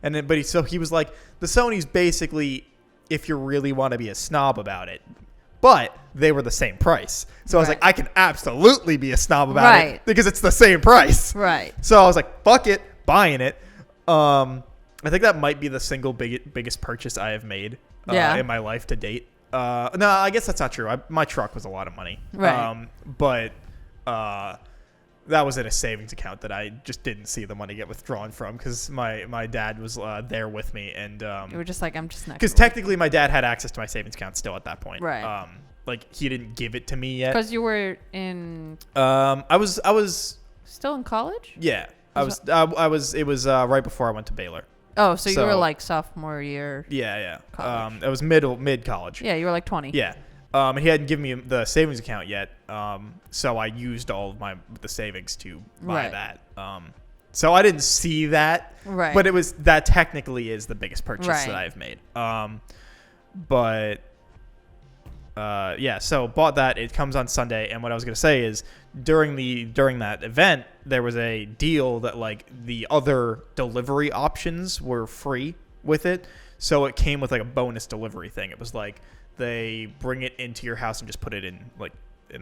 And then, he was like, the Sony's basically, if you really want to be a snob about it. But they were the same price. So I was like, I can absolutely be a snob about it because it's the same price. Right. So I was like, fuck it, buying it. I think that might be the single biggest purchase I have made in my life to date. No, I guess that's not true. My truck was a lot of money. Right. But that was in a savings account that I just didn't see the money get withdrawn from, because my dad was there with me, and you were just like, I'm just not. Because technically my dad had access to my savings account still at that point. Right. Like he didn't give it to me yet. Because you were in. I was still in college. Yeah, I was. It was right before I went to Baylor. Oh, so you were like sophomore year. Yeah. College. It was mid college. Yeah, you were like 20. Yeah. And he hadn't given me the savings account yet, so I used all of the savings to buy that. So I didn't see that, right? But that technically is the biggest purchase that I've made. Yeah. So bought that. It comes on Sunday, and what I was gonna say is during that event there was a deal that like the other delivery options were free with it, so it came with like a bonus delivery thing. It was like, they bring it into your house and just put it in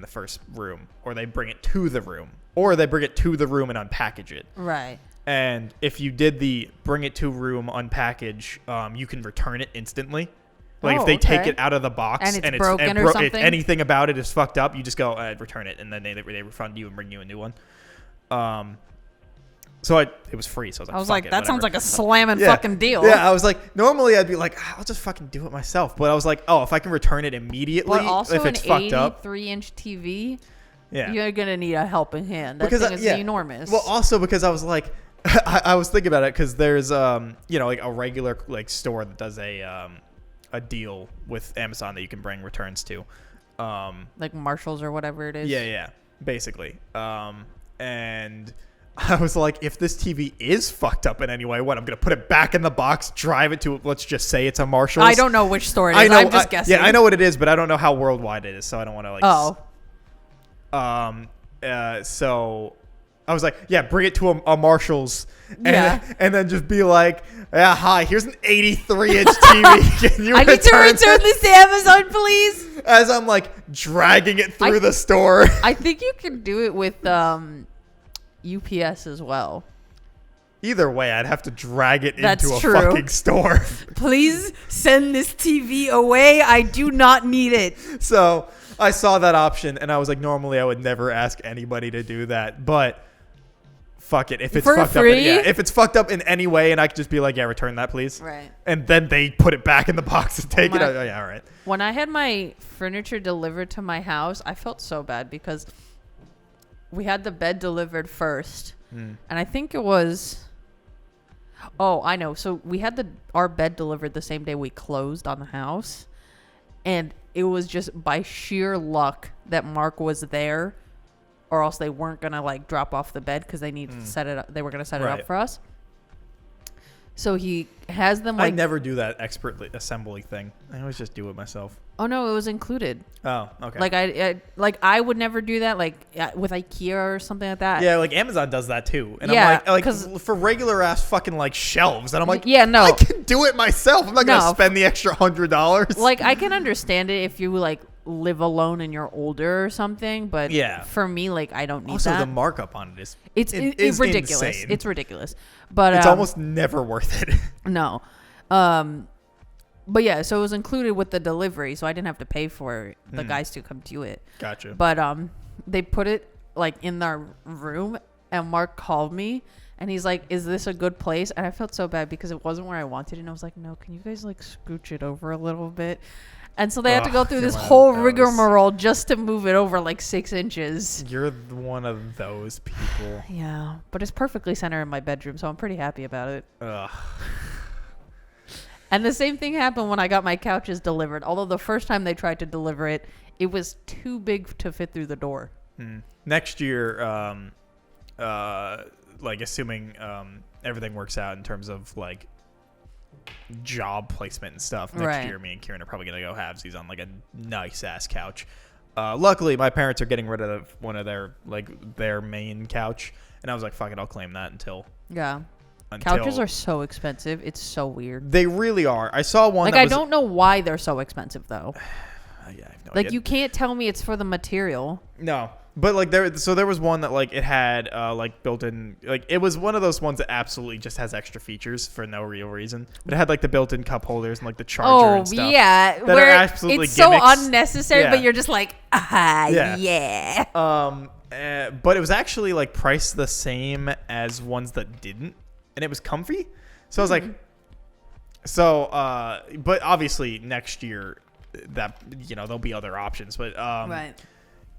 the first room, or they bring it to the room, or they bring it to the room and unpackage it. Right. And if you did the bring it to room unpackage, you can return it instantly. Like if they take it out of the box and it's broken or something, if anything about it is fucked up, you just go return it, and then they refund you and bring you a new one. So it was free. So I was like, that sounds like a slamming fucking deal. Yeah, I was like, normally I'd be like, I'll just fucking do it myself. But I was like, if I can return it immediately, but also if it's fucked up, 83-inch TV, yeah, you're gonna need a helping hand. That thing is enormous. Well, also because I was like, I was thinking about it because there's like a regular like store that does a deal with Amazon that you can bring returns to, like Marshalls or whatever it is. Yeah, basically. And I was like, if this TV is fucked up in any way, I'm going to put it back in the box, drive it to, let's just say it's a Marshall's. I don't know which store it is. I'm just guessing. Yeah, I know what it is, but I don't know how worldwide it is, so I don't want to so I was like, yeah, bring it to a Marshall's. And then just be like, yeah, hi, here's an 83-inch TV. Can you I need to return this to Amazon, please? As I'm like dragging it through the store. I think you can do it with UPS as well. Either way, I'd have to drag it into a fucking store. Please send this TV away. I do not need it. So I saw that option, and I was like, normally I would never ask anybody to do that, but fuck it. If it's fucked up, if it's fucked up in any way, and I could just be like, yeah, return that, please. Right. And then they put it back in the box and take it. Oh, yeah, all right. When I had my furniture delivered to my house, I felt so bad because we had the bed delivered first, and I think it was. Oh, I know. So we had our bed delivered the same day we closed on the house, and it was just by sheer luck that Mark was there, or else they weren't gonna like drop off the bed because they needed to set it up. They were gonna set it up for us. So he has them. Like, I never do that expertly assembly thing. I always just do it myself. Oh no, it was included. Oh, okay. Like I would never do that. Like with IKEA or something like that. Yeah, like Amazon does that too. And I'm like for regular ass fucking like shelves, and I'm like, yeah, no, I can do it myself. I'm not gonna spend the extra $100. Like I can understand it if you like live alone and you're older or something, but for me, like I don't need also, that. Also, the markup on it is ridiculous. Insane. It's ridiculous, but it's almost never worth it. No, but yeah, so it was included with the delivery, so I didn't have to pay for the guys to come do it. Gotcha. But they put it like in our room, and Mark called me. And he's like, is this a good place? And I felt so bad because it wasn't where I wanted it. And I was like, no, can you guys like scooch it over a little bit? And so they had to go through this whole rigmarole just to move it over like 6 inches. You're one of those people. Yeah, but it's perfectly centered in my bedroom, so I'm pretty happy about it. Ugh. And the same thing happened when I got my couches delivered. Although the first time they tried to deliver it, it was too big to fit through the door. Next year, like assuming everything works out in terms of like job placement and stuff, next year me and Kieran are probably gonna go halvesies on like a nice ass couch. Luckily my parents are getting rid of one of their main couch, and I was like, fuck it, I'll claim that until couches are so expensive. It's so weird. They really are. I saw one I don't know why they're so expensive though. I have no idea. You can't tell me it's for the material. No. But like there was one that like it had like built-in, like it was one of those ones that absolutely just has extra features for no real reason. But it had like the built-in cup holders and like the charger and stuff. Oh yeah, that are absolutely it's gimmicks. So unnecessary, but you're just like yeah. But it was actually like priced the same as ones that didn't, and it was comfy. So I was like, but obviously next year that there'll be other options, but right.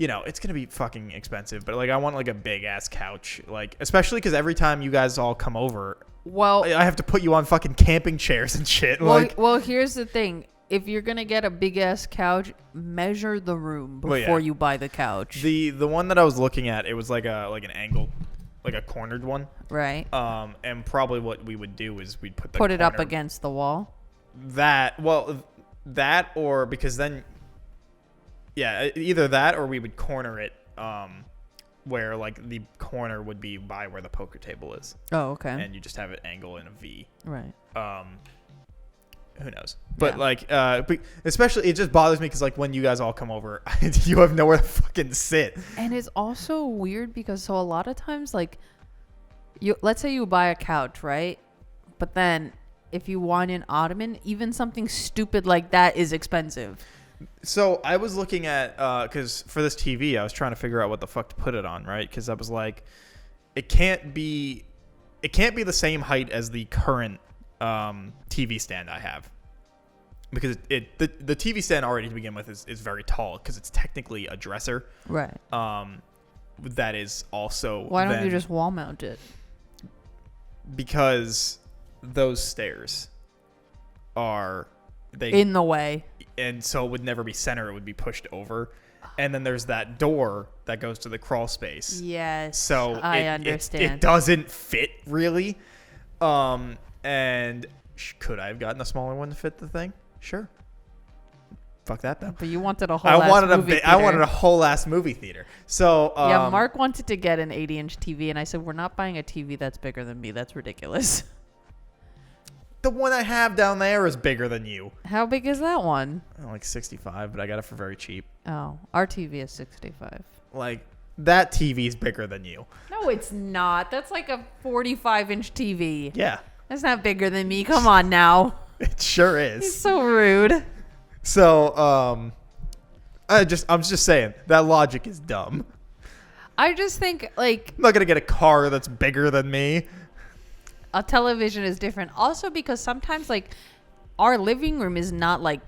It's going to be fucking expensive, but like I want like a big ass couch, like especially because every time you guys all come over, I have to put you on fucking camping chairs and shit. Well, here's the thing. If you're going to get a big ass couch, measure the room before you buy the couch. The one that I was looking at, it was like an angled, like a cornered one. Right. And probably what we would do is we'd put it up against the wall. That or because then either that or we would corner it where like the corner would be by where the poker table is. Oh, okay. And you just have it angle in a V. Right. Who knows? But especially it just bothers me because like when you guys all come over, you have nowhere to fucking sit. And it's also weird because a lot of times like let's say you buy a couch, right? But then if you want an ottoman, even something stupid like that is expensive. So I was looking at, because for this TV, I was trying to figure out what the fuck to put it on, right? Because I was like, it can't be the same height as the current TV stand I have. Because the TV stand already to begin with is very tall because it's technically a dresser. Right. That is also. Why don't you just wall mount it? Because those stairs are in the way. And so it would never be center, it would be pushed over. And then there's that door that goes to the crawl space. Yes. So I understand. It doesn't fit really. And could I have gotten a smaller one to fit the thing? Sure. Fuck that though. But you wanted a whole movie theater. I wanted a whole ass movie theater. So yeah, Mark wanted to get an 80-inch TV, and I said, we're not buying a TV that's bigger than me. That's ridiculous. The one I have down there is bigger than you. How big is that one? Like 65, but I got it for very cheap. Oh, our TV is 65. Like, that TV is bigger than you. No, it's not. That's like a 45-inch TV. Yeah. That's not bigger than me. Come on now. It sure is. He's so rude. So, I'm just saying, that logic is dumb. I just think, like... I'm not going to get a car that's bigger than me. A television is different. Also because sometimes, like, our living room is not, like,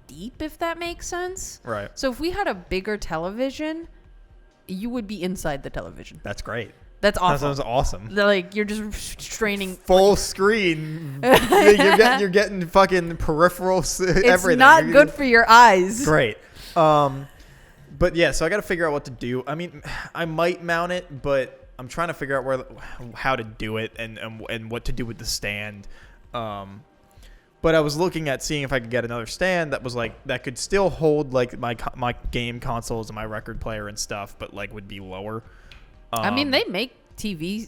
deep, if that makes sense. Right. So if we had a bigger television, you would be inside the television. That's great. That's awesome. That sounds awesome. Like, you're just straining. Full screen. You're getting fucking peripherals, everything. It's not good for your eyes. Great. But yeah, so I got to figure out what to do. I mean, I might mount it, but... I'm trying to figure out how to do it and what to do with the stand. But I was looking at seeing if I could get another stand that was like that could still hold like my game consoles and my record player and stuff, but like would be lower. I mean, they make TV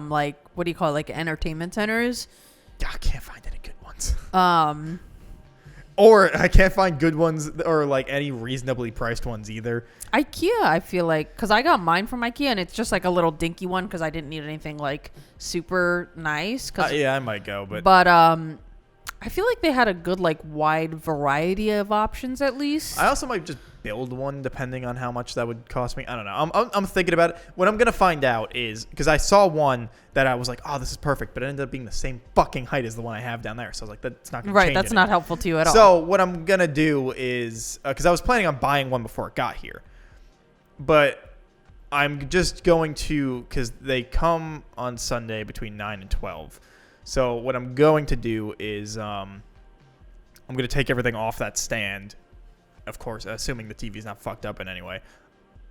like what do you call it, like entertainment centers. I can't find any good ones. Or I can't find good ones or like any reasonably priced ones either. IKEA, I feel like, because I got mine from IKEA and it's just like a little dinky one because I didn't need anything like super nice. Yeah, I might go, but I feel like they had a good like wide variety of options at least. I also might just build one depending on how much that would cost me. I don't know. I'm thinking about it. What I'm gonna find out is because I saw one that I was like, oh, this is perfect, but it ended up being the same fucking height as the one I have down there. So I was like, that's not gonna change. Right, that's not helpful to you at all. So what I'm gonna do is because I was planning on buying one before it got here, but I'm just going to because they come on Sunday between 9 and 12. So what I'm going to do is I'm going to take everything off that stand, of course, assuming the TV's not fucked up in any way.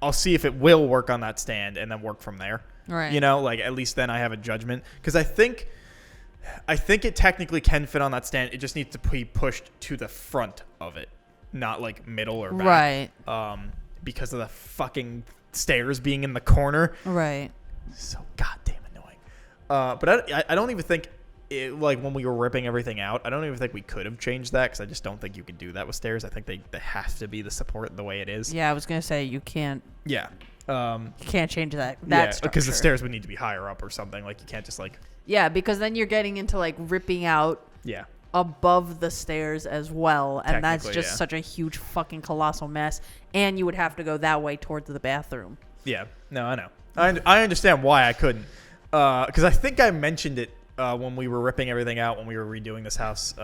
I'll see if it will work on that stand and then work from there. Right. You know, like at least then I have a judgment. Because I think it technically can fit on that stand. It just needs to be pushed to the front of it, not like middle or back. Right. Because of the fucking stairs being in the corner. Right. So goddamn annoying. But I don't even think... like when we were ripping everything out, I don't even think we could have changed that because I just don't think you could do that with stairs. I think they have to be the support the way it is. Yeah, I was gonna say you can't. Yeah. You can't change that. Yeah, because the stairs would need to be higher up or something. Like you can't just like. Yeah, because then you're getting into like ripping out. Yeah. Above the stairs as well, and that's just such a huge fucking colossal mess. And you would have to go that way towards the bathroom. Yeah. No, I know. I understand why I couldn't. Because I think I mentioned it. When we were ripping everything out, when we were redoing this house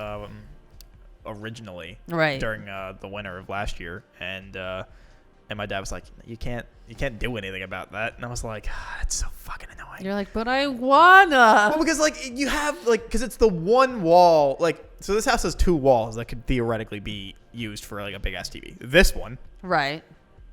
originally, right during the winter of last year, and my dad was like, "You can't do anything about that," and I was like, "That's so fucking annoying." You're like, "But I wanna." Well, because like you have like because it's the one wall like so this house has two walls that could theoretically be used for like a big ass TV. This one, right.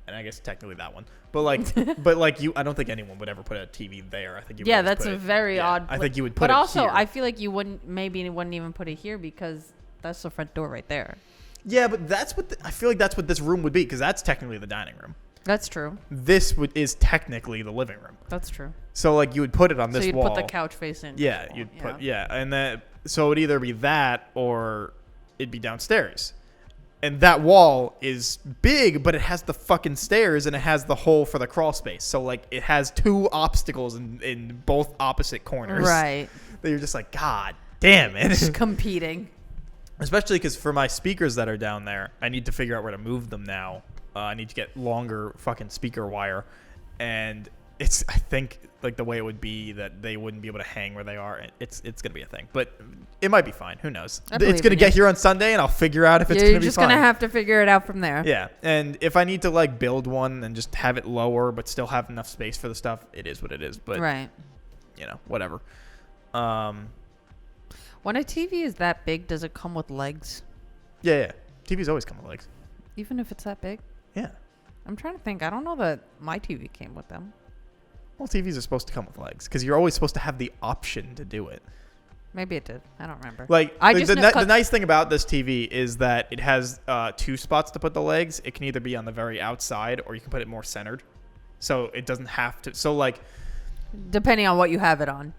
And I guess technically that one, but like I don't think anyone would ever put a TV there. I think you. Yeah, that's a very odd. I think you would put. But it also, here. I feel like you wouldn't even put it here because that's the front door right there. Yeah, but that's what I feel like. That's what this room would be because that's technically the dining room. That's true. This is technically the living room. That's true. So like you would put it on this wall. So you'd put the couch facing. Yeah, you'd put and then so it'd either be that or it'd be downstairs. And that wall is big, but it has the fucking stairs and it has the hole for the crawl space. So, like, it has two obstacles in both opposite corners. Right. That you're just like, God damn it. Just competing. Especially because for my speakers that are down there, I need to figure out where to move them now. I need to get longer fucking speaker wire. And it's, I think, like the way it would be that they wouldn't be able to hang where they are. It's going to be a thing. But it might be fine. Who knows? It's going to get here on Sunday, and I'll figure out if it's going to be fine. You're just going to have to figure it out from there. Yeah. And if I need to, like, build one and just have it lower but still have enough space for the stuff, it is what it is. But, right. You know, whatever. When a TV is that big, does it come with legs? Yeah. TVs always come with legs. Even if it's that big? Yeah. I'm trying to think. I don't know that my TV came with them. Well, TVs are supposed to come with legs because you're always supposed to have the option to do it. Maybe it did. I don't remember. Like, the nice thing about this TV is that it has 2 spots to put the legs. It can either be on the very outside or you can put it more centered. So it doesn't have to. So, like, depending on what you have it on.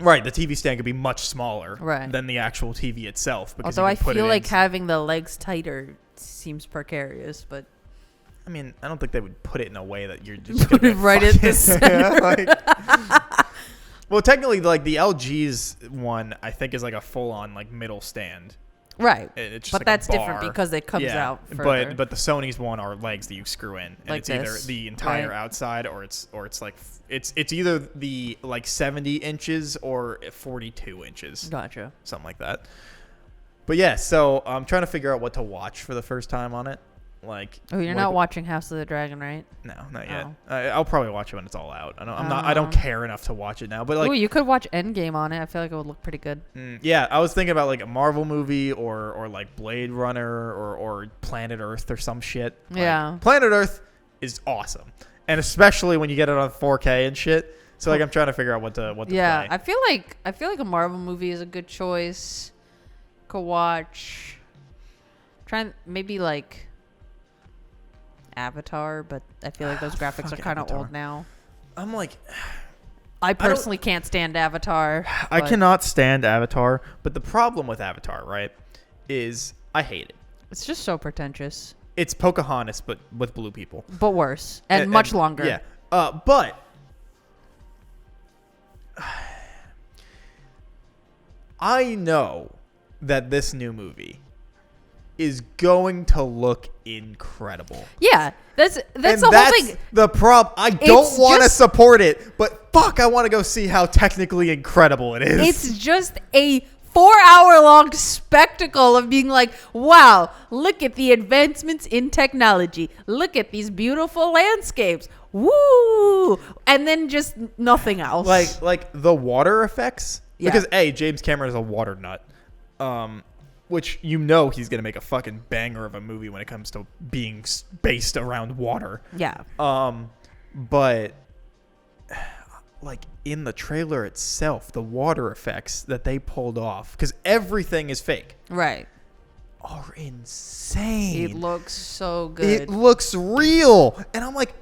Right, the TV stand could be much smaller than the actual TV itself. Because although I feel like having the legs tighter seems precarious, but I mean, I don't think they would put it in a way that you're just put it right at the center. Well, technically, like the LG's one, I think is like a full-on like middle stand. Right, it's just but like that's different because it comes out further. But the Sony's one are legs that you screw in, and like it's either the entire outside or it's like it's either the like 70 inches or 42 inches. Gotcha. Something like that. But yeah, so I'm trying to figure out what to watch for the first time on it. Like, you're not watching House of the Dragon, right? No, not yet. I'll probably watch it when it's all out. I don't care enough to watch it now. But like, you could watch Endgame on it. I feel like it would look pretty good. Yeah, I was thinking about like a Marvel movie or like Blade Runner or Planet Earth or some shit. Yeah, Planet Earth is awesome, and especially when you get it on 4K and shit. So like, I'm trying to figure out what to play. I feel like a Marvel movie is a good choice. Could watch. Maybe like Avatar, but I feel like those graphics are kind of old now. I'm like, I personally can't stand Avatar. I cannot stand Avatar, but the problem with Avatar, right, is I hate it. It's just so pretentious. It's Pocahontas, but with blue people. But worse and much longer. Yeah, but I know that this new movie is going to look incredible. Yeah, that's the whole thing. The problem. I don't want to support it, but fuck, I want to go see how technically incredible it is. It's just a 4-hour-long spectacle of being like, wow, look at the advancements in technology. Look at these beautiful landscapes. Woo! And then just nothing else. Like the water effects. Yeah. Because James Cameron is a water nut. Which he's going to make a fucking banger of a movie when it comes to being based around water. Yeah. But like in the trailer itself, the water effects that they pulled off, because everything is fake. Right. Are insane. It looks so good. It looks real. And I'm like,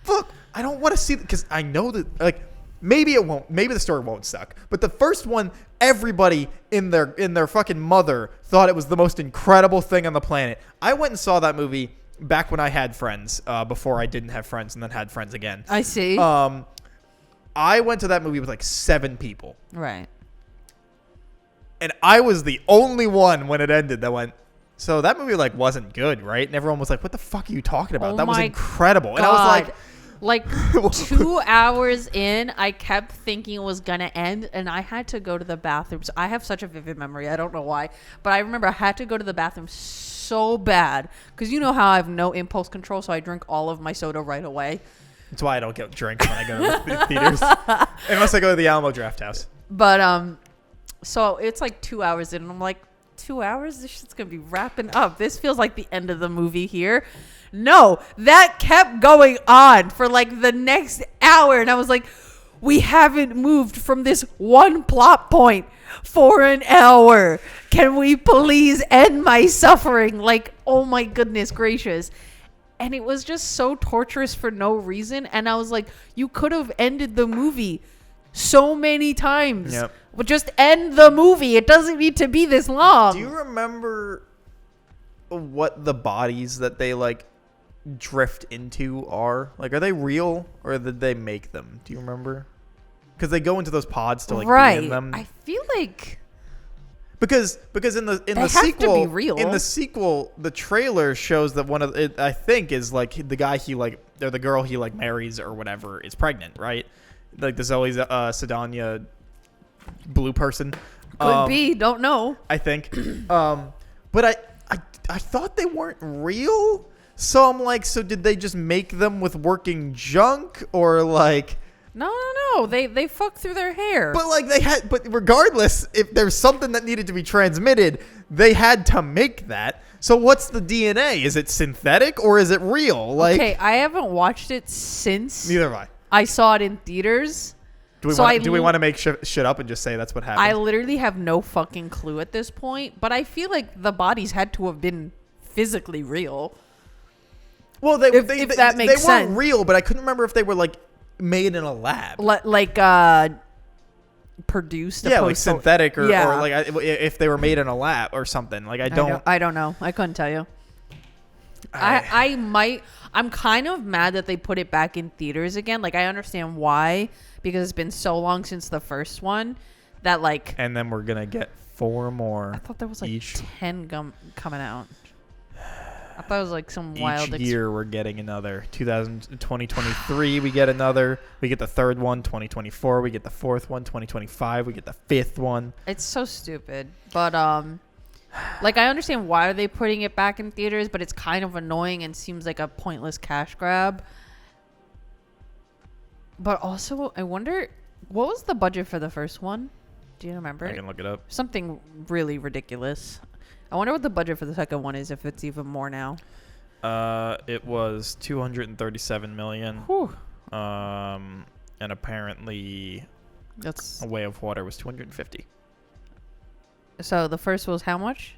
fuck, I don't want to see it because I know that like maybe it won't. Maybe the story won't suck. But the first one, everybody in their fucking mother thought it was the most incredible thing on the planet. I went and saw that movie back when I had friends, before I didn't have friends and then had friends again. I see. I went to that movie with like 7 people. Right. And I was the only one when it ended that went, so that movie like wasn't good, right? And everyone was like, what the fuck are you talking about? That was incredible. God. And I was like 2 hours in, I kept thinking it was going to end, and I had to go to the bathroom. So I have such a vivid memory. I don't know why. But I remember I had to go to the bathroom so bad. Because you know how I have no impulse control, so I drink all of my soda right away. That's why I don't get drinks when I go to the theaters. Unless I go to the Alamo Draft House. But, so it's like 2 hours in, and I'm like, 2 hours? This shit's going to be wrapping up. This feels like the end of the movie here. No, that kept going on for like the next hour. And I was like, we haven't moved from this one plot point for an hour. Can we please end my suffering? Like, oh my goodness gracious. And it was just so torturous for no reason. And I was like, you could have ended the movie so many times. Yep. But just end the movie. It doesn't need to be this long. Do you remember what the bodies that they like drift into are? Like, are they real or did they make them? Do you remember? Because they go into those pods to like be in them. I feel like Because in the sequel the trailer shows that one of it, I think, is like the guy he like or the girl he like marries or whatever is pregnant, right? Like the Zoe Saldana blue person. Could be, don't know. I think. But I thought they weren't real. So I'm like, so did they just make them with working junk or like? No. They fuck through their hair. But like but regardless, if there's something that needed to be transmitted, they had to make that. So what's the DNA? Is it synthetic or is it real? Like, okay, I haven't watched it since. Neither have I. I saw it in theaters. Do we want to make shit up and just say that's what happened? I literally have no fucking clue at this point, but I feel like the bodies had to have been physically real. Well, if that makes sense. They weren't real, but I couldn't remember if they were like made in a lab, produced. Yeah, like synthetic or like if they were made in a lab or something. Like I don't know. I couldn't tell you. I'm kind of mad that they put it back in theaters again. Like I understand why, because it's been so long since the first one that like. And then we're gonna get 4 more. I thought there was like 10 coming out. I thought it was like some wild. Each year we're getting another. 2023 we get another. We get the 3rd one. 2024 we get the 4th one. 2025 we get the 5th one. It's so stupid, but like I understand why are they putting it back in theaters, but it's kind of annoying and seems like a pointless cash grab. But also, I wonder what was the budget for the first one? Do you remember? I can look it up. Something really ridiculous. I wonder what the budget for the second one is, if it's even more now. It was $237 million. Whew. And apparently, that's A Way of Water was $250. So the first was how much?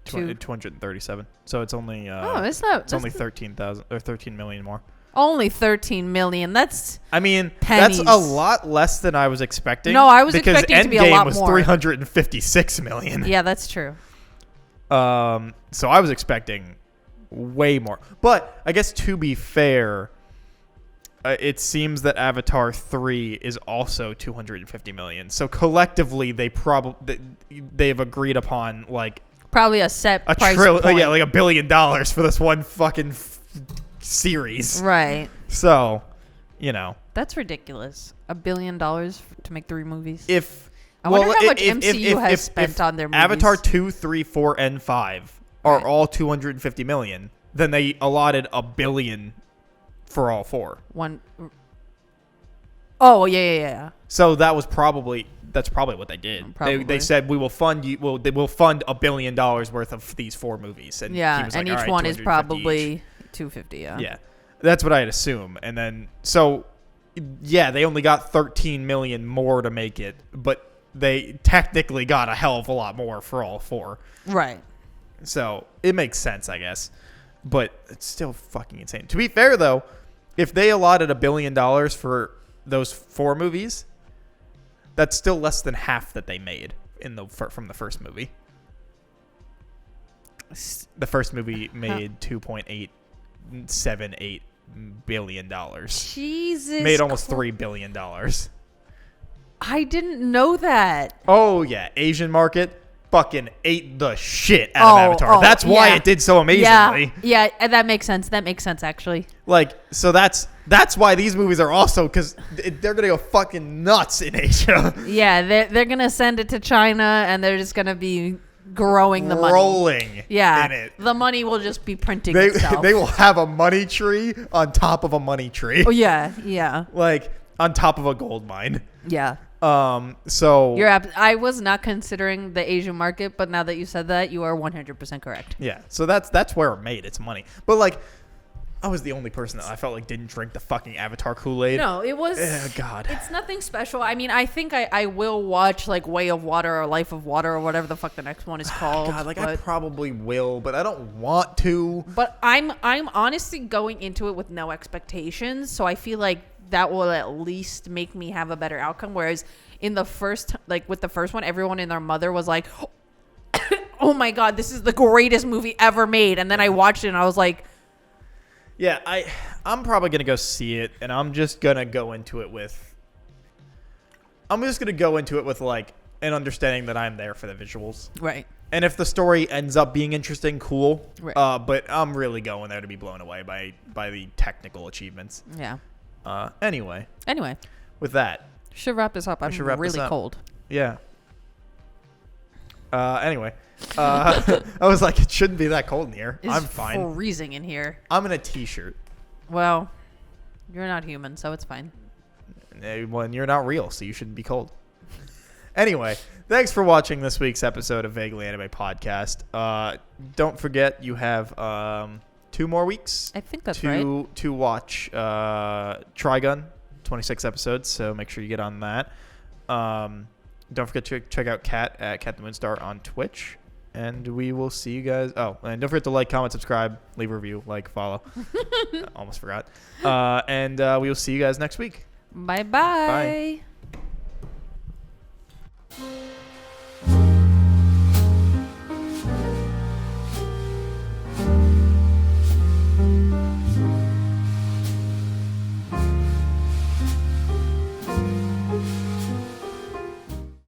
237. So it's only it's only 13,000 or 13 million more. Only 13 million. That's pennies. That's a lot less than I was expecting. No, I was expecting it to be a lot more. Because Endgame was 356 million. Yeah, that's true. So I was expecting way more. But I guess to be fair, it seems that Avatar 3 is also 250 million. So collectively, they've agreed upon like probably a set price point. Yeah, like $1 billion for this one fucking series. Right. So, that's ridiculous. $1 billion to make 3 movies. I wonder how much MCU has spent on their movies. Avatar 2, 3, 4, and 5 are all 250 million. Then they allotted $1 billion for all 4. Oh yeah. So that's probably what they did. They said we will fund you. Well, they will fund $1 billion worth of these 4 movies. And yeah, he was like, and each one is probably 250. Yeah, that's what I'd assume. And then they only got 13 million more to make it, but they technically got a hell of a lot more for all 4. Right. So it makes sense, I guess. But it's still fucking insane. To be fair, though, if they allotted $1 billion for those 4 movies, that's still less than half that they made from the first movie. The first movie made $2.878 billion. Jesus. Made almost $3 billion. I didn't know that. Oh, yeah. Asian market fucking ate the shit out of Avatar. That's why it did so amazingly. Yeah, that makes sense. That makes sense, actually. Like, so that's why these movies are also, because they're going to go fucking nuts in Asia. Yeah, they're going to send it to China, and they're just going to be growing the money. Rolling in it. The money will just be printing itself. They will have a money tree on top of a money tree. Oh, yeah. Like, on top of a gold mine. Yeah. So I was not considering the Asian market, but now that you said that, you are 100% correct. Yeah. So that's where it made its money. But like, I was the only person that I felt like didn't drink the fucking Avatar Kool-Aid. No, it was. God. It's nothing special. I mean, I think I will watch like Way of Water or Life of Water or whatever the fuck the next one is called. God, I probably will, but I don't want to. But I'm honestly going into it with no expectations, so I feel like that will at least make me have a better outcome. Whereas in the first, like with the first one, everyone and their mother was like, "Oh my God, this is the greatest movie ever made," and then I watched it and I was like. Yeah, I'm probably going to go see it, and I'm just going to go into it with like and understanding that I'm there for the visuals. Right. And if the story ends up being interesting, cool. Right. But I'm really going there to be blown away by the technical achievements. Yeah. Anyway. With that. Should wrap this up. I'm really cold. Yeah. Anyway. I was like, it shouldn't be that cold in here. I'm fine. It's freezing in here. I'm in a t-shirt. Well, you're not human, so it's fine. Well, and you're not real, so you shouldn't be cold. Anyway, thanks for watching this week's episode of Vaguely Anime Podcast. Don't forget, you have 2 more weeks. I think that's right. To watch Trigun, 26 episodes, so make sure you get on that. Don't forget to check out Kat at Kat the Moonstar on Twitch. And we will see you guys. Oh, and don't forget to like, comment, subscribe, leave a review, follow. Almost forgot. And we will see you guys next week. Bye-bye. Bye.